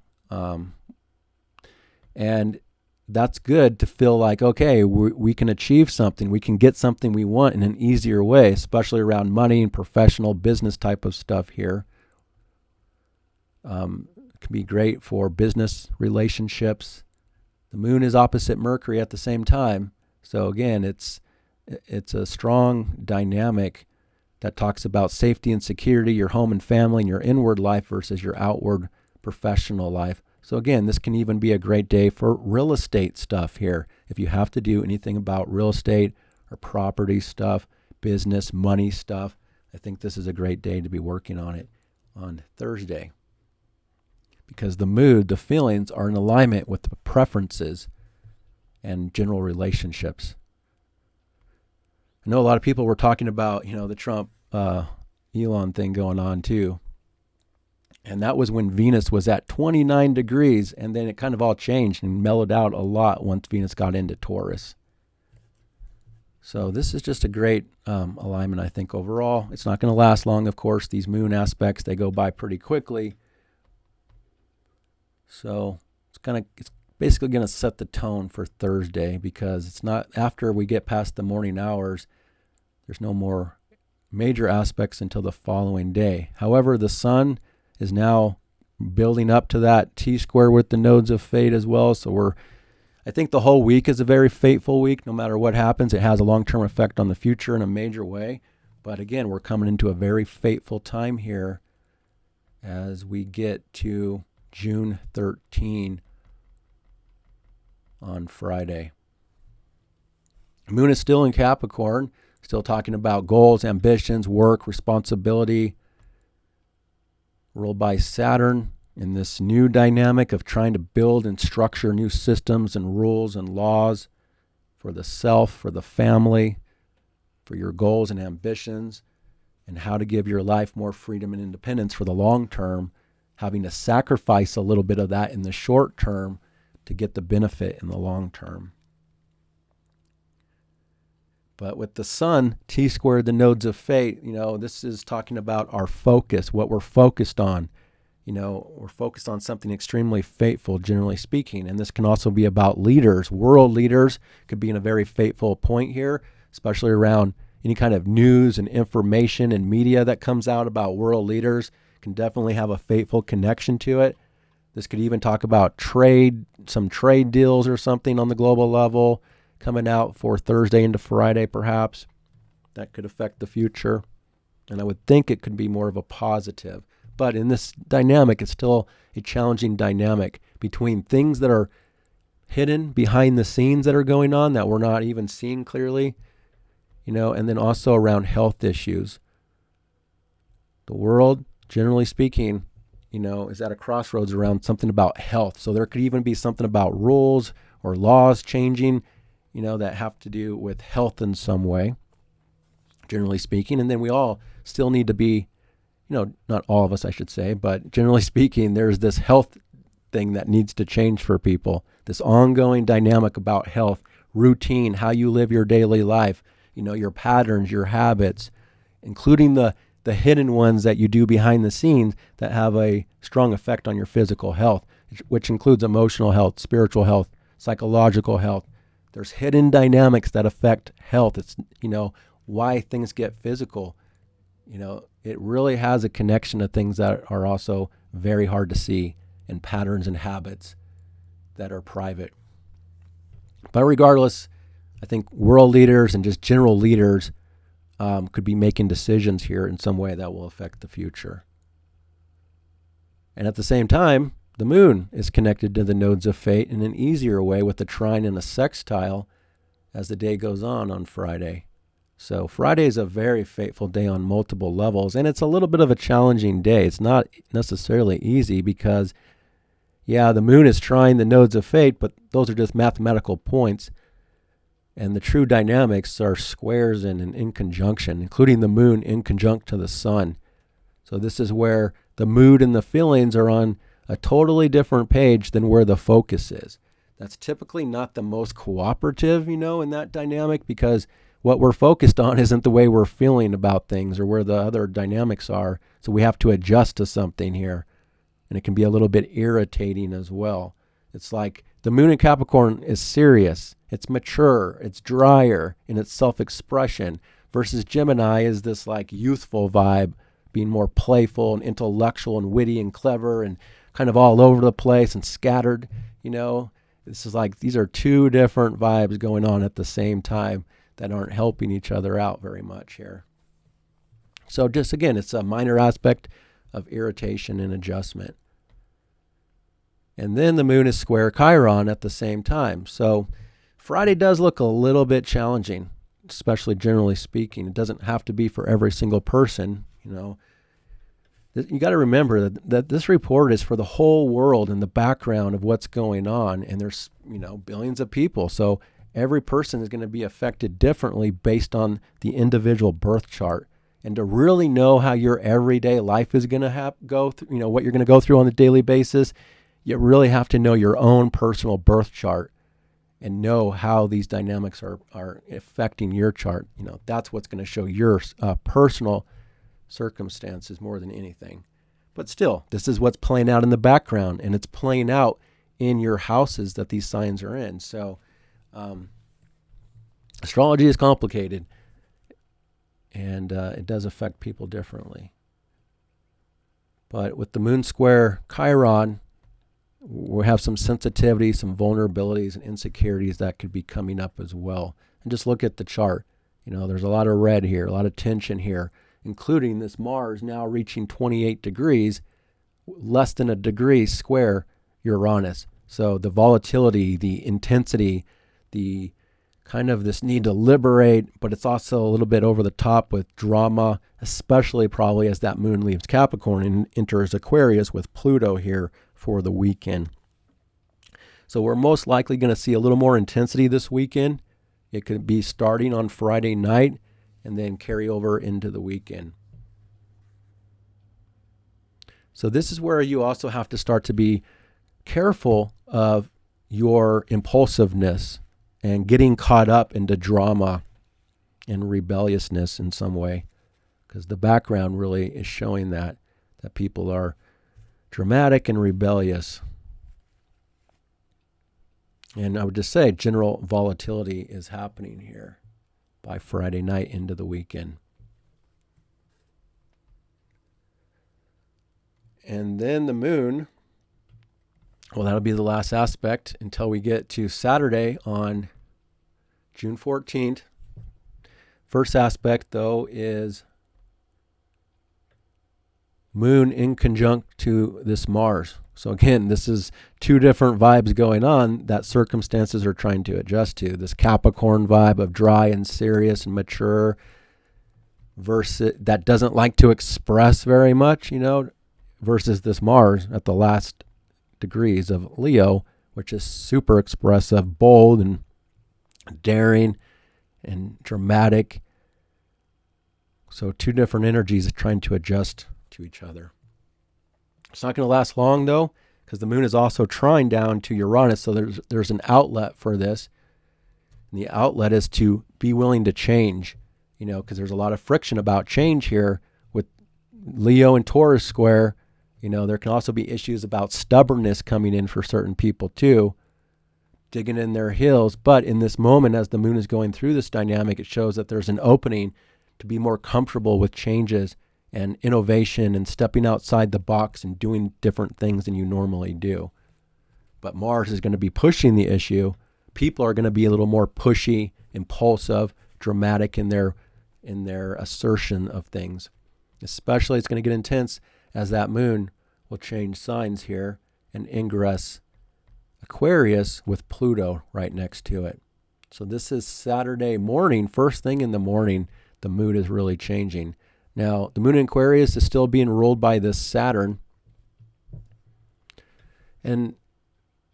And that's good to feel like, okay, we can achieve something. We can get something we want in an easier way, especially around money and professional business type of stuff here. It can be great for business relationships. The moon is opposite Mercury at the same time. So again, it's a strong dynamic that talks about safety and security, your home and family, and your inward life versus your outward professional life. So again, this can even be a great day for real estate stuff here. If you have to do anything about real estate or property stuff, business, money stuff, I think this is a great day to be working on it on Thursday. Because the mood, the feelings are in alignment with the preferences and general relationships. I know a lot of people were talking about, the Trump Elon thing going on too. And that was when Venus was at 29 degrees, and then it kind of all changed and mellowed out a lot once Venus got into Taurus. So this is just a great alignment, I think, overall. It's not going to last long, of course. These moon aspects, they go by pretty quickly. So it's basically going to set the tone for Thursday, because it's not after we get past the morning hours, there's no more major aspects until the following day. However, the sun is now building up to that T-square with the nodes of fate as well. So I think the whole week is a very fateful week. No matter what happens, it has a long-term effect on the future in a major way. But again, we're coming into a very fateful time here as we get to June 13 on Friday. Moon is still in Capricorn, still talking about goals, ambitions, work, responsibility, ruled by Saturn in this new dynamic of trying to build and structure new systems and rules and laws for the self, for the family, for your goals and ambitions, and how to give your life more freedom and independence for the long term, having to sacrifice a little bit of that in the short term to get the benefit in the long term. But with the sun, T-squared the nodes of fate, this is talking about our focus, what we're focused on. We're focused on something extremely fateful, generally speaking. And this can also be about leaders. World leaders could be in a very fateful point here, especially around any kind of news and information and media that comes out about world leaders can definitely have a fateful connection to it. This could even talk about trade, some trade deals or something on the global level coming out for Thursday into Friday, perhaps. That could affect the future. And I would think it could be more of a positive. But in this dynamic, it's still a challenging dynamic between things that are hidden behind the scenes that are going on that we're not even seeing clearly, and then also around health issues. The world, generally speaking, is at a crossroads around something about health. So there could even be something about rules or laws changing, that have to do with health in some way, generally speaking. And then we all still need to be, not all of us, I should say, but generally speaking, there's this health thing that needs to change for people. This ongoing dynamic about health, routine, how you live your daily life, your patterns, your habits, including the hidden ones that you do behind the scenes that have a strong effect on your physical health, which includes emotional health, spiritual health, psychological health. There's hidden dynamics that affect health. It's, why things get physical. It really has a connection to things that are also very hard to see, and patterns and habits that are private. But regardless, I think world leaders and just general leaders could be making decisions here in some way that will affect the future. And at the same time, the moon is connected to the nodes of fate in an easier way with the trine and a sextile as the day goes on Friday. So Friday is a very fateful day on multiple levels, and it's a little bit of a challenging day. It's not necessarily easy because, the moon is trying the nodes of fate, but those are just mathematical points. And the true dynamics are squares and in conjunction, including the moon in conjunct to the sun. So this is where the mood and the feelings are on a totally different page than where the focus is. That's typically not the most cooperative, in that dynamic, because what we're focused on isn't the way we're feeling about things or where the other dynamics are. So we have to adjust to something here. And it can be a little bit irritating as well. It's like the moon in Capricorn is serious. It's mature. It's drier in its self-expression versus Gemini is this like youthful vibe, being more playful and intellectual and witty and clever and kind of all over the place and scattered. This is like these are two different vibes going on at the same time that aren't helping each other out very much here. So just again, it's a minor aspect of irritation and adjustment. And then the moon is square Chiron at the same time. So Friday does look a little bit challenging, especially generally speaking. It doesn't have to be for every single person. You got to remember that this report is for the whole world and the background of what's going on. And there's, billions of people. So every person is going to be affected differently based on the individual birth chart. And to really know how your everyday life is going to go through, what you're going to go through on a daily basis, you really have to know your own personal birth chart and know how these dynamics are affecting your chart. That's what's going to show your personal circumstances more than anything. But still, this is what's playing out in the background, and it's playing out in your houses that these signs are in. So astrology is complicated, and it does affect people differently. But with the moon square Chiron, we have some sensitivity, some vulnerabilities and insecurities that could be coming up as well. And just look at the chart. There's a lot of red here, a lot of tension here, including this Mars now reaching 28 degrees, less than a degree square Uranus. So the volatility, the intensity, the kind of this need to liberate, but it's also a little bit over the top with drama, especially probably as that moon leaves Capricorn and enters Aquarius with Pluto here for the weekend. So we're most likely going to see a little more intensity this weekend. It could be starting on Friday night and then carry over into the weekend. So this is where you also have to start to be careful of your impulsiveness and getting caught up into drama and rebelliousness in some way, because the background really is showing that people are dramatic and rebellious. And I would just say general volatility is happening here by Friday night into the weekend. And then the moon, well, that'll be the last aspect until we get to Saturday on June 14th. First aspect, though, is moon in conjunct to this Mars. So again, this is two different vibes going on that circumstances are trying to adjust to. This Capricorn vibe of dry and serious and mature versus that doesn't like to express very much, versus this Mars at the last degrees of Leo, which is super expressive, bold and daring and dramatic. So two different energies trying to adjust to each other. It's not going to last long, though, because the moon is also trine down to Uranus, so there's an outlet for this. And the outlet is to be willing to change, because there's a lot of friction about change here with Leo and Taurus square. There can also be issues about stubbornness coming in for certain people, too. digging in their heels. But in this moment, as the moon is going through this dynamic, it shows that there's an opening to be more comfortable with changes and innovation and stepping outside the box and doing different things than you normally do. But Mars is going to be pushing the issue. People are going to be a little more pushy, impulsive, dramatic in their assertion of things. Especially it's going to get intense as that moon will change signs here and ingress Aquarius with Pluto right next to it. So this is Saturday morning, first thing in the morning, the mood is really changing. Now, the moon in Aquarius is still being ruled by this Saturn. And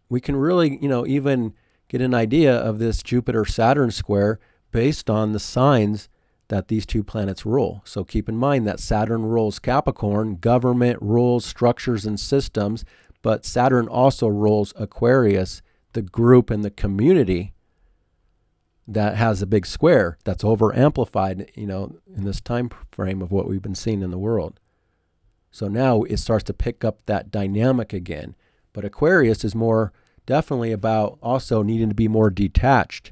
we can really, even get an idea of this Jupiter-Saturn square based on the signs that these two planets rule. So keep in mind that Saturn rules Capricorn, government, rules, structures, and systems, but Saturn also rules Aquarius, the group and the community that has a big square that's over amplified, in this time frame of what we've been seeing in the world. So now it starts to pick up that dynamic again. But Aquarius is more definitely about also needing to be more detached.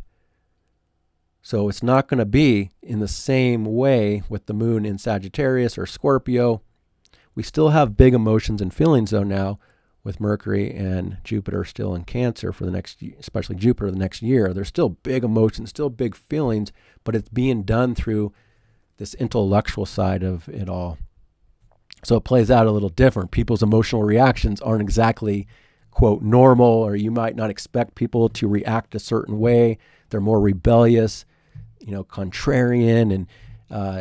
So it's not going to be in the same way with the moon in Sagittarius or Scorpio. We still have big emotions and feelings though now, with Mercury and Jupiter still in Cancer for the next, especially Jupiter the next year. There's still big emotions, still big feelings, but it's being done through this intellectual side of it all. So it plays out a little different. People's emotional reactions aren't exactly, quote, normal, or you might not expect people to react a certain way. They're more rebellious, contrarian, and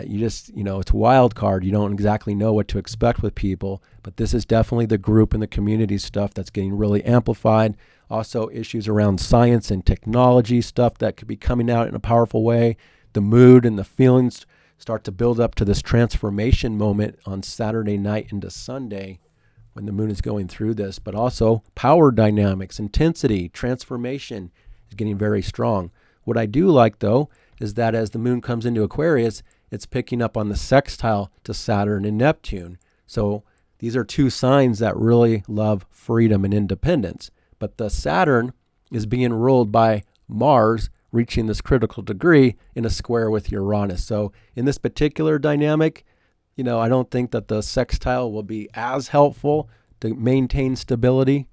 you just, it's a wild card. You don't exactly know what to expect with people, but this is definitely the group and the community stuff that's getting really amplified. Also issues around science and technology stuff that could be coming out in a powerful way. The mood and the feelings start to build up to this transformation moment on Saturday night into Sunday when the moon is going through this, but also power dynamics, intensity, transformation is getting very strong. What I do like though is that as the moon comes into Aquarius, it's picking up on the sextile to Saturn and Neptune. So these are two signs that really love freedom and independence. But the Saturn is being ruled by Mars, reaching this critical degree in a square with Uranus. So in this particular dynamic, I don't think that the sextile will be as helpful to maintain stability.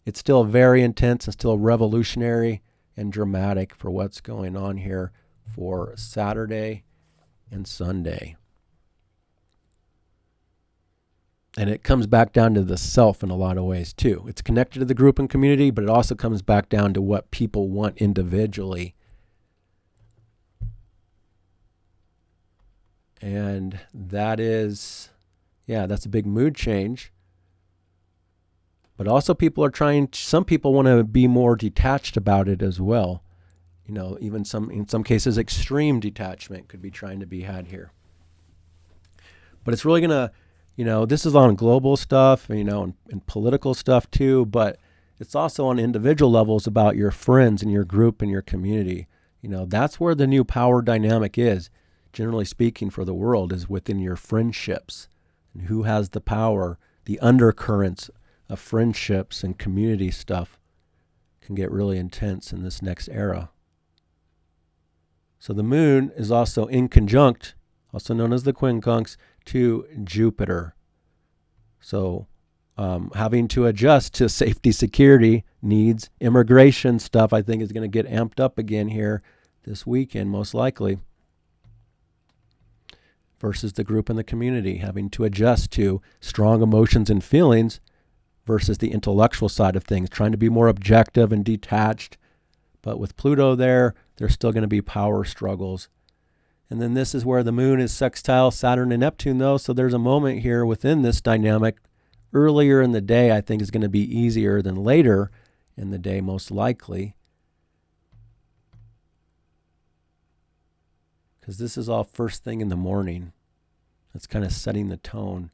It's still very intense and still revolutionary and dramatic for what's going on here for Saturday and Sunday. And it comes back down to the self in a lot of ways too. It's connected to the group and community, but it also comes back down to what people want individually. And that is, that's a big mood change. But also some people want to be more detached about it as well. Even in some cases, extreme detachment could be trying to be had here. But it's really going to, this is on global stuff, and political stuff too, but it's also on individual levels about your friends and your group and your community. That's where the new power dynamic is, generally speaking, for the world, is within your friendships. And who has the power, the undercurrents of friendships and community stuff can get really intense in this next era. So the moon is also in conjunct, also known as the quincunx, to Jupiter. So having to adjust to safety, security needs, immigration stuff, I think is going to get amped up again here this weekend, most likely. Versus the group and the community, having to adjust to strong emotions and feelings versus the intellectual side of things, trying to be more objective and detached. But with Pluto there's still going to be power struggles. And then this is where the moon is sextile Saturn and Neptune though. So there's a moment here within this dynamic earlier in the day, I think is going to be easier than later in the day, most likely. Because this is all first thing in the morning. That's kind of setting the tone.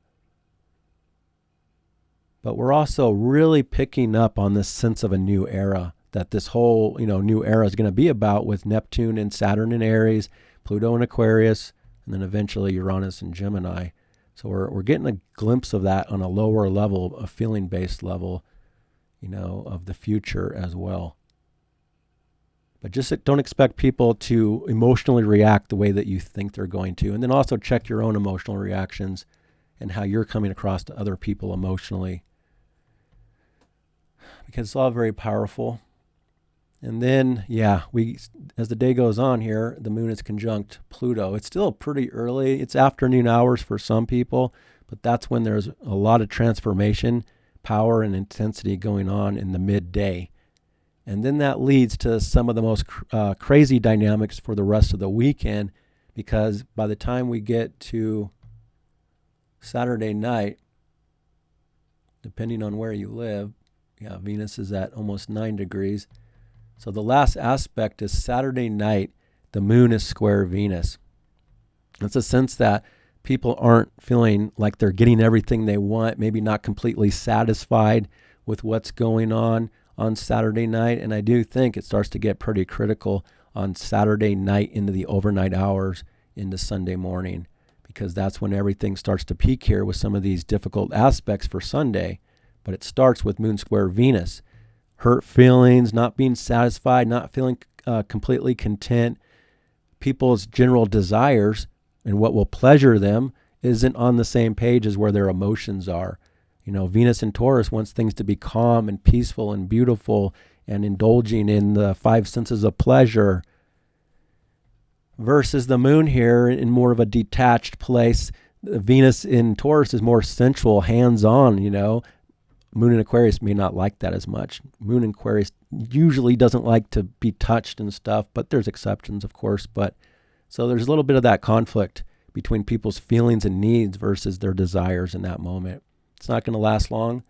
But we're also really picking up on this sense of a new era, that this whole, new era is going to be about, with Neptune and Saturn in Aries, Pluto in Aquarius, and then eventually Uranus and Gemini. So we're getting a glimpse of that on a lower level, a feeling-based level, of the future as well. But just don't expect people to emotionally react the way that you think they're going to. And then also check your own emotional reactions and how you're coming across to other people emotionally, because it's all very powerful. And then, as the day goes on here, the moon is conjunct Pluto. It's still pretty early. It's afternoon hours for some people, but that's when there's a lot of transformation, power, and intensity going on in the midday. And then that leads to some of the most crazy dynamics for the rest of the weekend, because by the time we get to Saturday night, depending on where you live, Venus is at almost 9 degrees. So the last aspect is Saturday night, the moon is square Venus. It's a sense that people aren't feeling like they're getting everything they want, maybe not completely satisfied with what's going on Saturday night. And I do think it starts to get pretty critical on Saturday night into the overnight hours into Sunday morning, because that's when everything starts to peak here with some of these difficult aspects for Sunday. But it starts with moon square Venus. Hurt feelings, not being satisfied, not feeling completely content. People's general desires and what will pleasure them isn't on the same page as where their emotions are. Venus in Taurus wants things to be calm and peaceful and beautiful and indulging in the 5 senses of pleasure, versus the moon here in more of a detached place. Venus in Taurus is more sensual, hands-on, Moon in Aquarius may not like that as much. Moon in Aquarius usually doesn't like to be touched and stuff, but there's exceptions, of course. But so there's a little bit of that conflict between people's feelings and needs versus their desires in that moment. It's not going to last long.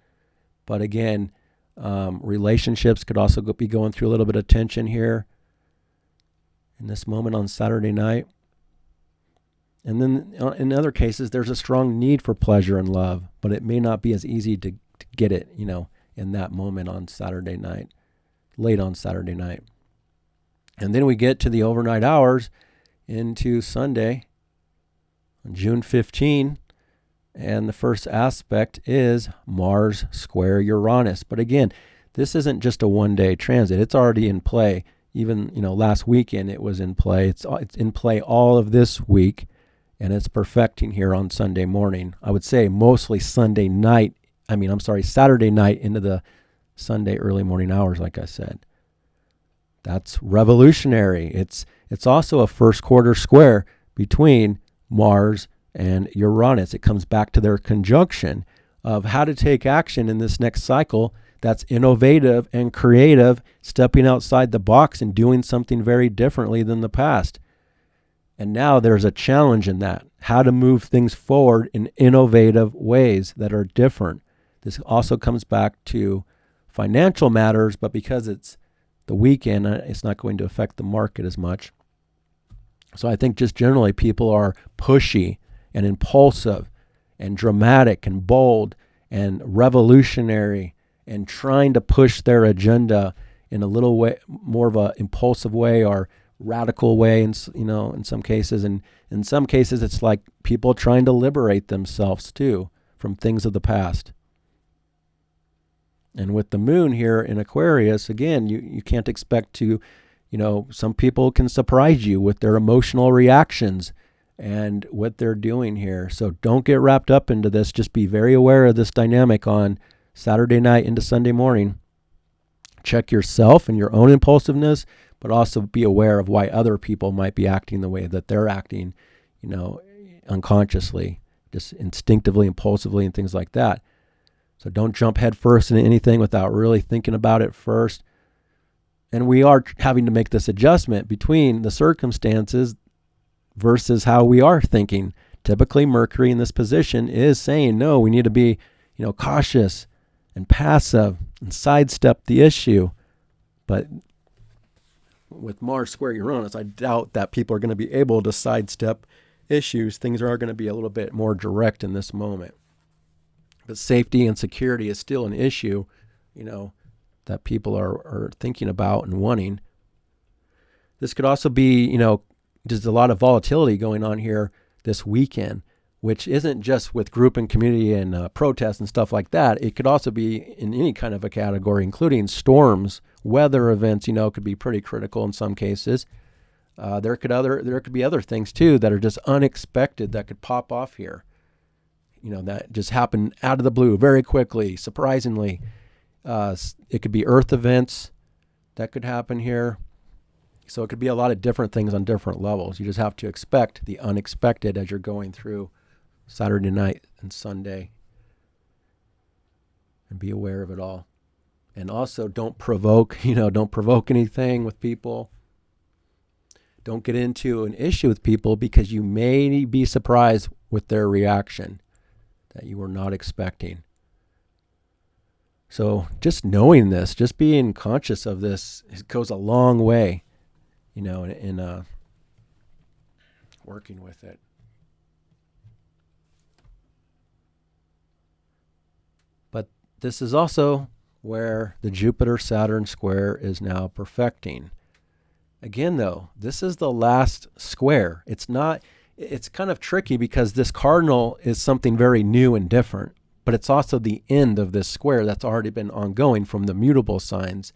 But again, relationships could also be going through a little bit of tension here in this moment on Saturday night. And then in other cases, there's a strong need for pleasure and love, but it may not be as easy to get it, in that moment on Saturday night, late on Saturday night. And then we get to the overnight hours into Sunday on June 15, and the first aspect is Mars square Uranus. But again, this isn't just a one-day transit. It's already in play. Even, last weekend it was in play. It's in play all of this week, and it's perfecting here on Sunday morning. I would say mostly Saturday night into the Sunday early morning hours, like I said. That's revolutionary. It's also a first quarter square between Mars and Uranus. It comes back to their conjunction of how to take action in this next cycle that's innovative and creative, stepping outside the box and doing something very differently than the past. And now there's a challenge in that, how to move things forward in innovative ways that are different. This also comes back to financial matters, but because it's the weekend, it's not going to affect the market as much. So I think just generally people are pushy and impulsive and dramatic and bold and revolutionary and trying to push their agenda in a little way, more of a impulsive way or radical way, in some cases. And in some cases, it's like people trying to liberate themselves too from things of the past. And with the moon here in Aquarius, again, you can't expect to, some people can surprise you with their emotional reactions and what they're doing here. So don't get wrapped up into this. Just be very aware of this dynamic on Saturday night into Sunday morning. Check yourself and your own impulsiveness, but also be aware of why other people might be acting the way that they're acting, unconsciously, just instinctively, impulsively, and things like that. So don't jump head first into anything without really thinking about it first. And we are having to make this adjustment between the circumstances versus how we are thinking. Typically, Mercury in this position is saying, no, we need to be, cautious and passive and sidestep the issue. But with Mars square Uranus, I doubt that people are going to be able to sidestep issues. Things are going to be a little bit more direct in this moment. But safety and security is still an issue, that people are thinking about and wanting. This could also be, there's a lot of volatility going on here this weekend which isn't just with group and community and protests and stuff like that. It could also be in any kind of a category, including storms, weather events, could be pretty critical in some cases. There could be other things too that are just unexpected that could pop off here. That just happen out of the blue very quickly, surprisingly. It could be earth events that could happen here. So it could be a lot of different things on different levels. You just have to expect the unexpected as you're going through Saturday night and Sunday, and be aware of it all. And also don't provoke anything with people. Don't get into an issue with people because you may be surprised with their reaction that you were not expecting. So just knowing this, just being conscious of this, it goes a long way, in working with it. But this is also where the Jupiter-Saturn square is now perfecting. Again, though, this is the last square. It's kind of tricky because this cardinal is something very new and different, but it's also the end of this square that's already been ongoing from the mutable signs.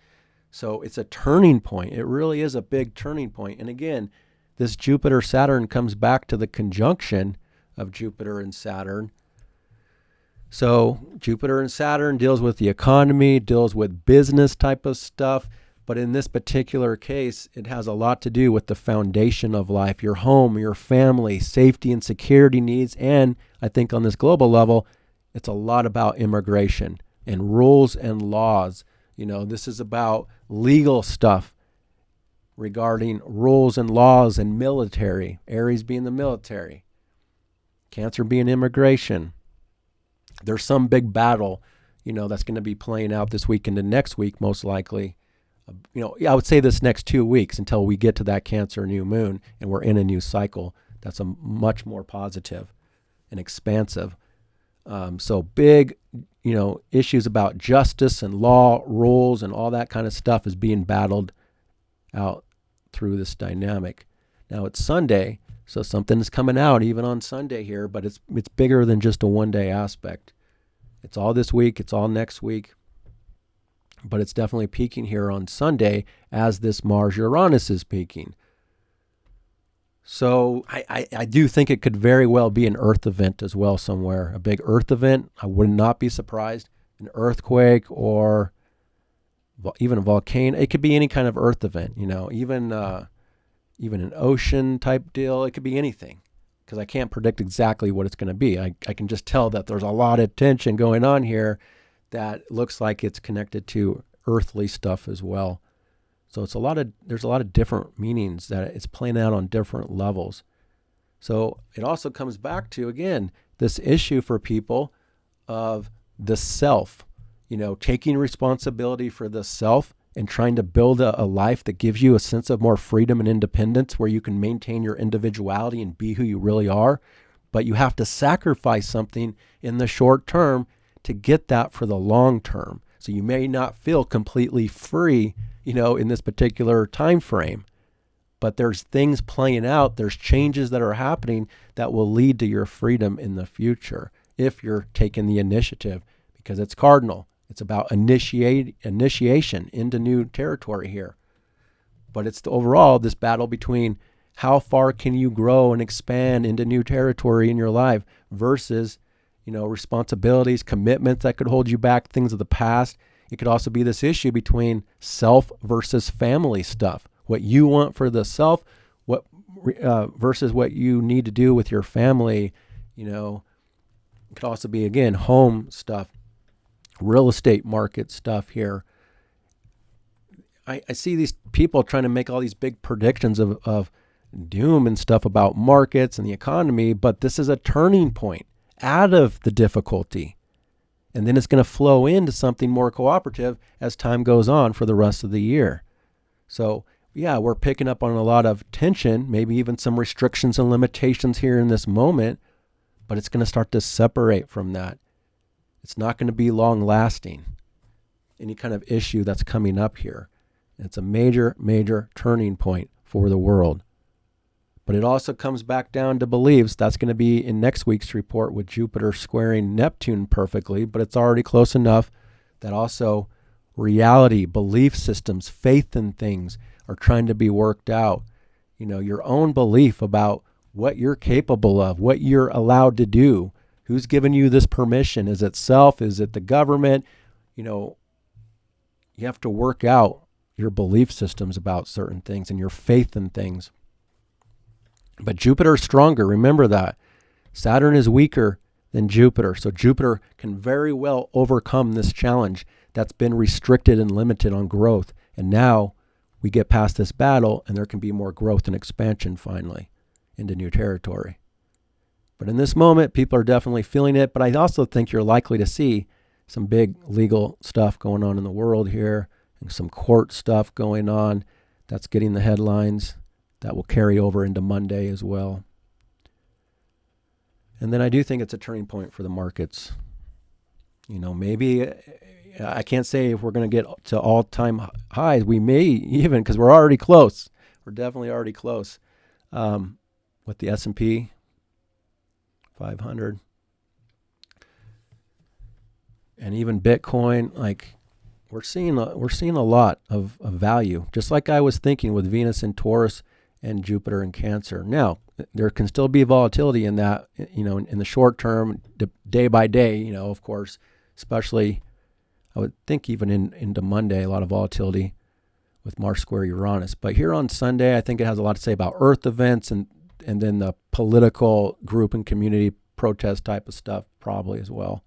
So it's a turning point. It really is a big turning point. And again, this Jupiter-Saturn comes back to the conjunction of Jupiter and Saturn. So Jupiter and Saturn deals with the economy, deals with business type of stuff. But in this particular case, it has a lot to do with the foundation of life, your home, your family, safety and security needs. And I think on this global level, it's a lot about immigration and rules and laws. This is about legal stuff regarding rules and laws and military. Aries being the military, Cancer being immigration. There's some big battle, that's going to be playing out this week into next week, most likely. I would say this next 2 weeks until we get to that Cancer new moon and we're in a new cycle. That's a much more positive and expansive. So big, issues about justice and law, rules, and all that kind of stuff is being battled out through this dynamic. Now it's Sunday, so something is coming out even on Sunday here, but it's bigger than just a one-day aspect. It's all this week. It's all next week. But it's definitely peaking here on Sunday as this Mars-Uranus is peaking. So I do think it could very well be an Earth event as well somewhere. A big Earth event. I would not be surprised. An earthquake or even a volcano. It could be any kind of Earth event, even an ocean type deal. It could be anything because I can't predict exactly what it's going to be. I can just tell that there's a lot of tension going on here that looks like it's connected to earthly stuff as well. So there's a lot of different meanings that it's playing out on different levels. So it also comes back to, again, this issue for people of the self, taking responsibility for the self and trying to build a life that gives you a sense of more freedom and independence where you can maintain your individuality and be who you really are. But you have to sacrifice something in the short term to get that for the long term. So you may not feel completely free, in this particular time frame, but there's things playing out, there's changes that are happening that will lead to your freedom in the future if you're taking the initiative, because it's cardinal. It's about initiation into new territory here. But it's overall this battle between how far can you grow and expand into new territory in your life versus responsibilities, commitments that could hold you back, things of the past. It could also be this issue between self versus family stuff. What you want for the self, versus what you need to do with your family. It could also be, again, home stuff, real estate market stuff here. I see these people trying to make all these big predictions of doom and stuff about markets and the economy, but this is a turning point out of the difficulty. And then it's going to flow into something more cooperative as time goes on for the rest of the year. So, yeah, we're picking up on a lot of tension, maybe even some restrictions and limitations here in this moment, but it's going to start to separate from that. It's not going to be long lasting, any kind of issue that's coming up here. It's a major, major turning point for the world. But it also comes back down to beliefs. That's going to be in next week's report with Jupiter squaring Neptune perfectly, but it's already close enough that also reality, belief systems, faith in things are trying to be worked out. Your own belief about what you're capable of, what you're allowed to do, who's given you this permission. Is it self? Is it the government? You have to work out your belief systems about certain things and your faith in things. But Jupiter is stronger. Remember that. Saturn is weaker than Jupiter. So Jupiter can very well overcome this challenge that's been restricted and limited on growth. And now we get past this battle and there can be more growth and expansion finally into new territory. But in this moment, people are definitely feeling it. But I also think you're likely to see some big legal stuff going on in the world here and some court stuff going on that's getting the headlines that will carry over into Monday as well. And then I do think it's a turning point for the markets. Maybe I can't say if we're going to get to all-time highs. We may even, because we're already close. We're definitely already close with the S&P 500. And even Bitcoin, we're seeing a lot of value, just like I was thinking with Venus in Taurus and Jupiter in Cancer. Now, there can still be volatility in that, in the short term, day by day, of course, especially I would think even into Monday, a lot of volatility with Mars square Uranus. But here on Sunday, I think it has a lot to say about Earth events and then the political group and community protest type of stuff probably as well.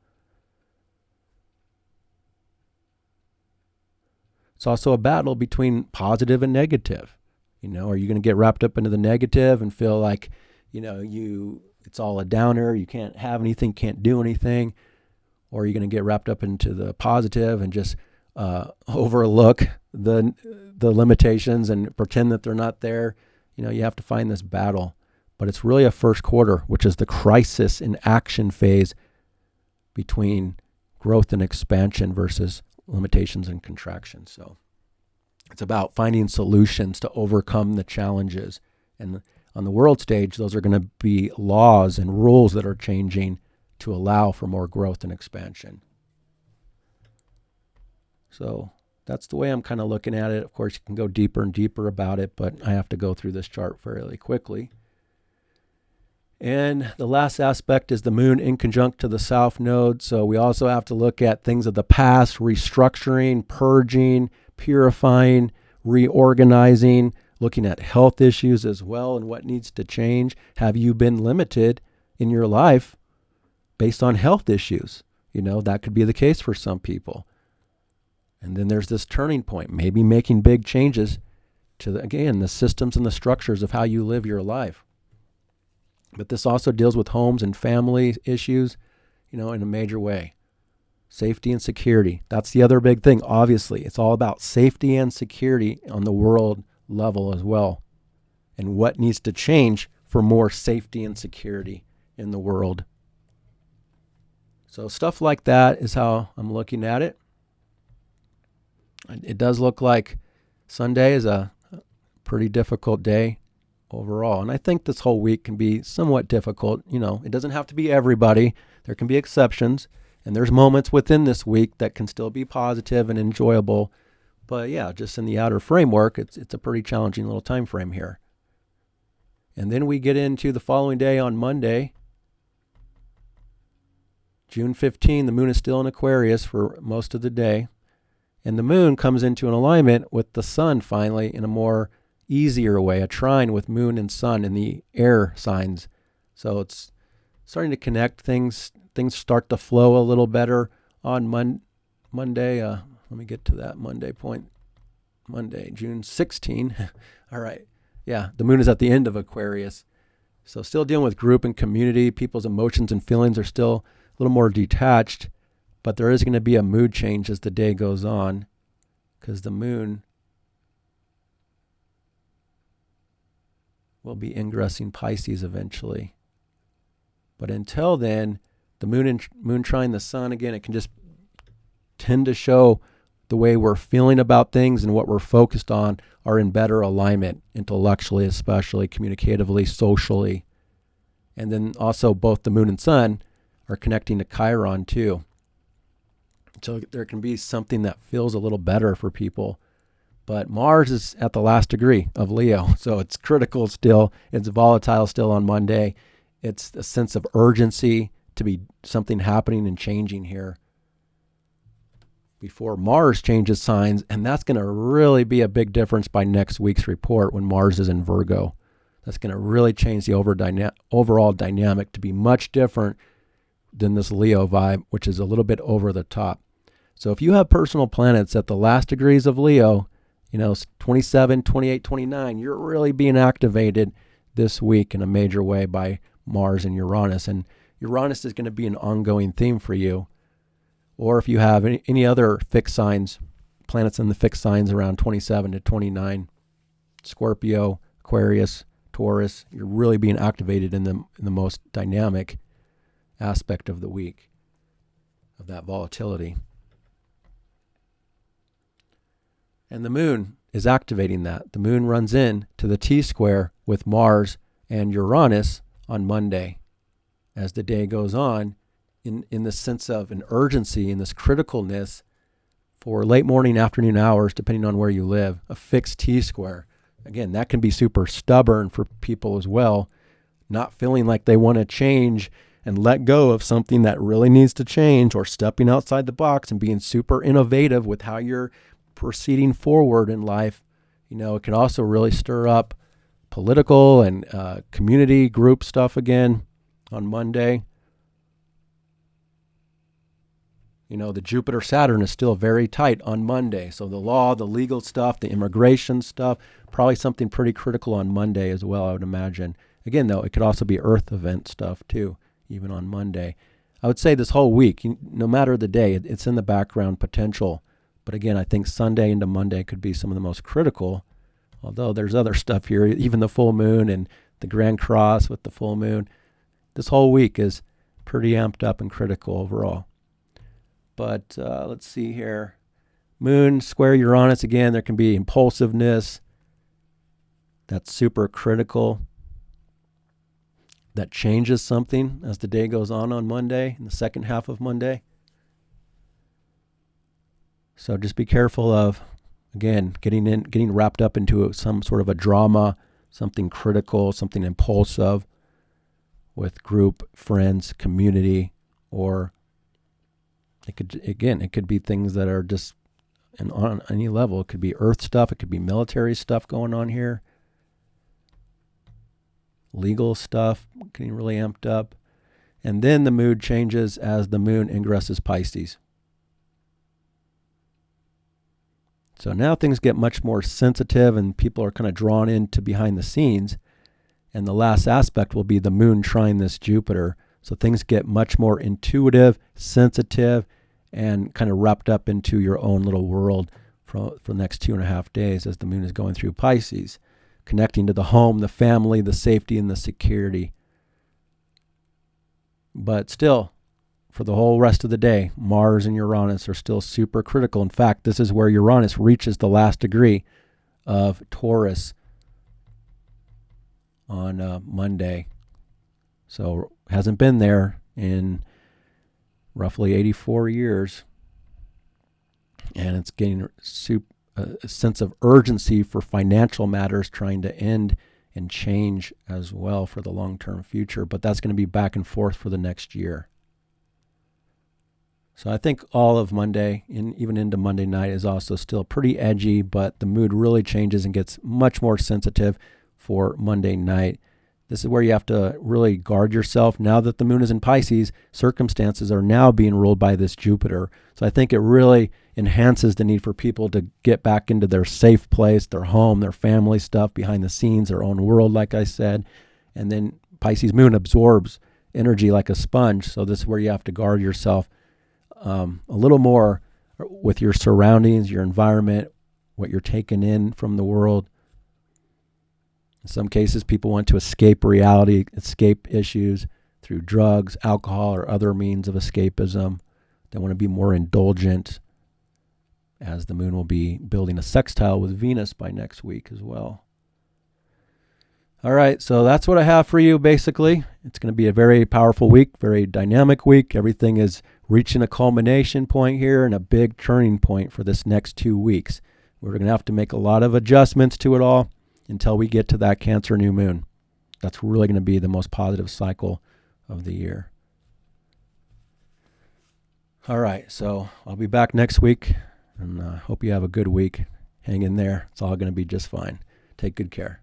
It's also a battle between positive and negative. Are you going to get wrapped up into the negative and feel like, it's all a downer, you can't have anything, can't do anything? Or are you going to get wrapped up into the positive and just overlook the limitations and pretend that they're not there? You have to find this battle. But it's really a first quarter, which is the crisis in action phase between growth and expansion versus limitations and contraction. So it's about finding solutions to overcome the challenges. And on the world stage, those are going to be laws and rules that are changing to allow for more growth and expansion. So that's the way I'm kind of looking at it. Of course, you can go deeper and deeper about it, but I have to go through this chart fairly quickly. And the last aspect is the moon in conjunct to the south node. So we also have to look at things of the past, restructuring, purging, purifying, reorganizing, looking at health issues as well and what needs to change. Have you been limited in your life based on health issues? That could be the case for some people. And then there's this turning point, maybe making big changes to, the systems and the structures of how you live your life. But this also deals with homes and family issues, in a major way. Safety and security. That's the other big thing. Obviously, it's all about safety and security on the world level as well. And what needs to change for more safety and security in the world. So stuff like that is how I'm looking at it. It does look like Sunday is a pretty difficult day overall. And I think this whole week can be somewhat difficult. It doesn't have to be everybody. There can be exceptions. And there's moments within this week that can still be positive and enjoyable. But yeah, just in the outer framework, it's a pretty challenging little time frame here. And then we get into the following day on Monday, June 15, the moon is still in Aquarius for most of the day. And the moon comes into an alignment with the sun finally in a more easier way, a trine with moon and sun in the air signs. So it's starting to connect things. Things start to flow a little better on Monday. Let me get to that Monday point. Monday, June 16. All right. Yeah, the moon is at the end of Aquarius. So still dealing with group and community. People's emotions and feelings are still a little more detached. But there is going to be a mood change as the day goes on because the moon will be ingressing Pisces eventually. But until then, the moon trine the sun, again, it can just tend to show the way we're feeling about things and what we're focused on are in better alignment, intellectually, especially communicatively, socially. And then also both the moon and sun are connecting to Chiron too. So there can be something that feels a little better for people. But Mars is at the last degree of Leo, so it's critical still. It's volatile still on Monday. It's a sense of urgency to be something happening and changing here before Mars changes signs, and that's going to really be a big difference by next week's report when Mars is in Virgo. That's going to really change the overall dynamic to be much different than this Leo vibe, which is a little bit over the top. So if you have personal planets at the last degrees of Leo, 27, 28, 29, you're really being activated this week in a major way by Mars and Uranus. And Uranus is going to be an ongoing theme for you. Or if you have any other fixed signs, planets in the fixed signs around 27 to 29, Scorpio, Aquarius, Taurus, you're really being activated in the most dynamic aspect of the week, of that volatility. And the moon is activating that. The moon runs in to the T-square with Mars and Uranus on Monday. As the day goes on, in the sense of an urgency and this criticalness for late morning, afternoon hours, depending on where you live, a fixed T-square. Again, that can be super stubborn for people as well, not feeling like they want to change and let go of something that really needs to change, or stepping outside the box and being super innovative with how you're proceeding forward in life. It can also really stir up political and community group stuff again on Monday. The Jupiter-Saturn is still very tight on Monday. So the law, the legal stuff, the immigration stuff, probably something pretty critical on Monday as well, I would imagine. Again, though, it could also be Earth event stuff too, even on Monday. I would say this whole week, no matter the day, it's in the background potential. But again, I think Sunday into Monday could be some of the most critical, although there's other stuff here, even the full moon and the Grand Cross with the full moon. This whole week is pretty amped up and critical overall. But let's see here. Moon square Uranus, again, there can be impulsiveness. That's super critical. That changes something as the day goes on Monday, in the second half of Monday. So just be careful of, again, getting wrapped up into some sort of a drama, something critical, something impulsive with group, friends, community, or it could be things that are just on any level. It could be Earth stuff. It could be military stuff going on here. Legal stuff getting really amped up. And then the mood changes as the moon ingresses Pisces. So now things get much more sensitive and people are kind of drawn into behind the scenes. And the last aspect will be the moon trine this Jupiter. So things get much more intuitive, sensitive, and kind of wrapped up into your own little world for the next 2.5 days as the moon is going through Pisces, connecting to the home, the family, the safety, and the security. But still, for the whole rest of the day, Mars and Uranus are still super critical. In fact, this is where Uranus reaches the last degree of Taurus on Monday. So hasn't been there in roughly 84 years. And it's getting a sense of urgency for financial matters trying to end and change as well for the long-term future. But that's going to be back and forth for the next year. So I think all of Monday, even into Monday night, is also still pretty edgy, but the mood really changes and gets much more sensitive for Monday night. This is where you have to really guard yourself. Now that the moon is in Pisces, circumstances are now being ruled by this Jupiter. So I think it really enhances the need for people to get back into their safe place, their home, their family stuff, behind the scenes, their own world, like I said. And then Pisces moon absorbs energy like a sponge. So this is where you have to guard yourself a little more with your surroundings, your environment, what you're taking in from the world. In some cases, people want to escape reality, escape issues through drugs, alcohol, or other means of escapism. They want to be more indulgent. as the moon will be building a sextile with Venus by next week as well. All right, so that's what I have for you, basically. It's going to be a very powerful week, very dynamic week. Everything is reaching a culmination point here and a big turning point for this next 2 weeks. We're going to have to make a lot of adjustments to it all until we get to that Cancer new moon. That's really going to be the most positive cycle of the year. All right, so I'll be back next week, and hope you have a good week. Hang in there. It's all going to be just fine. Take good care.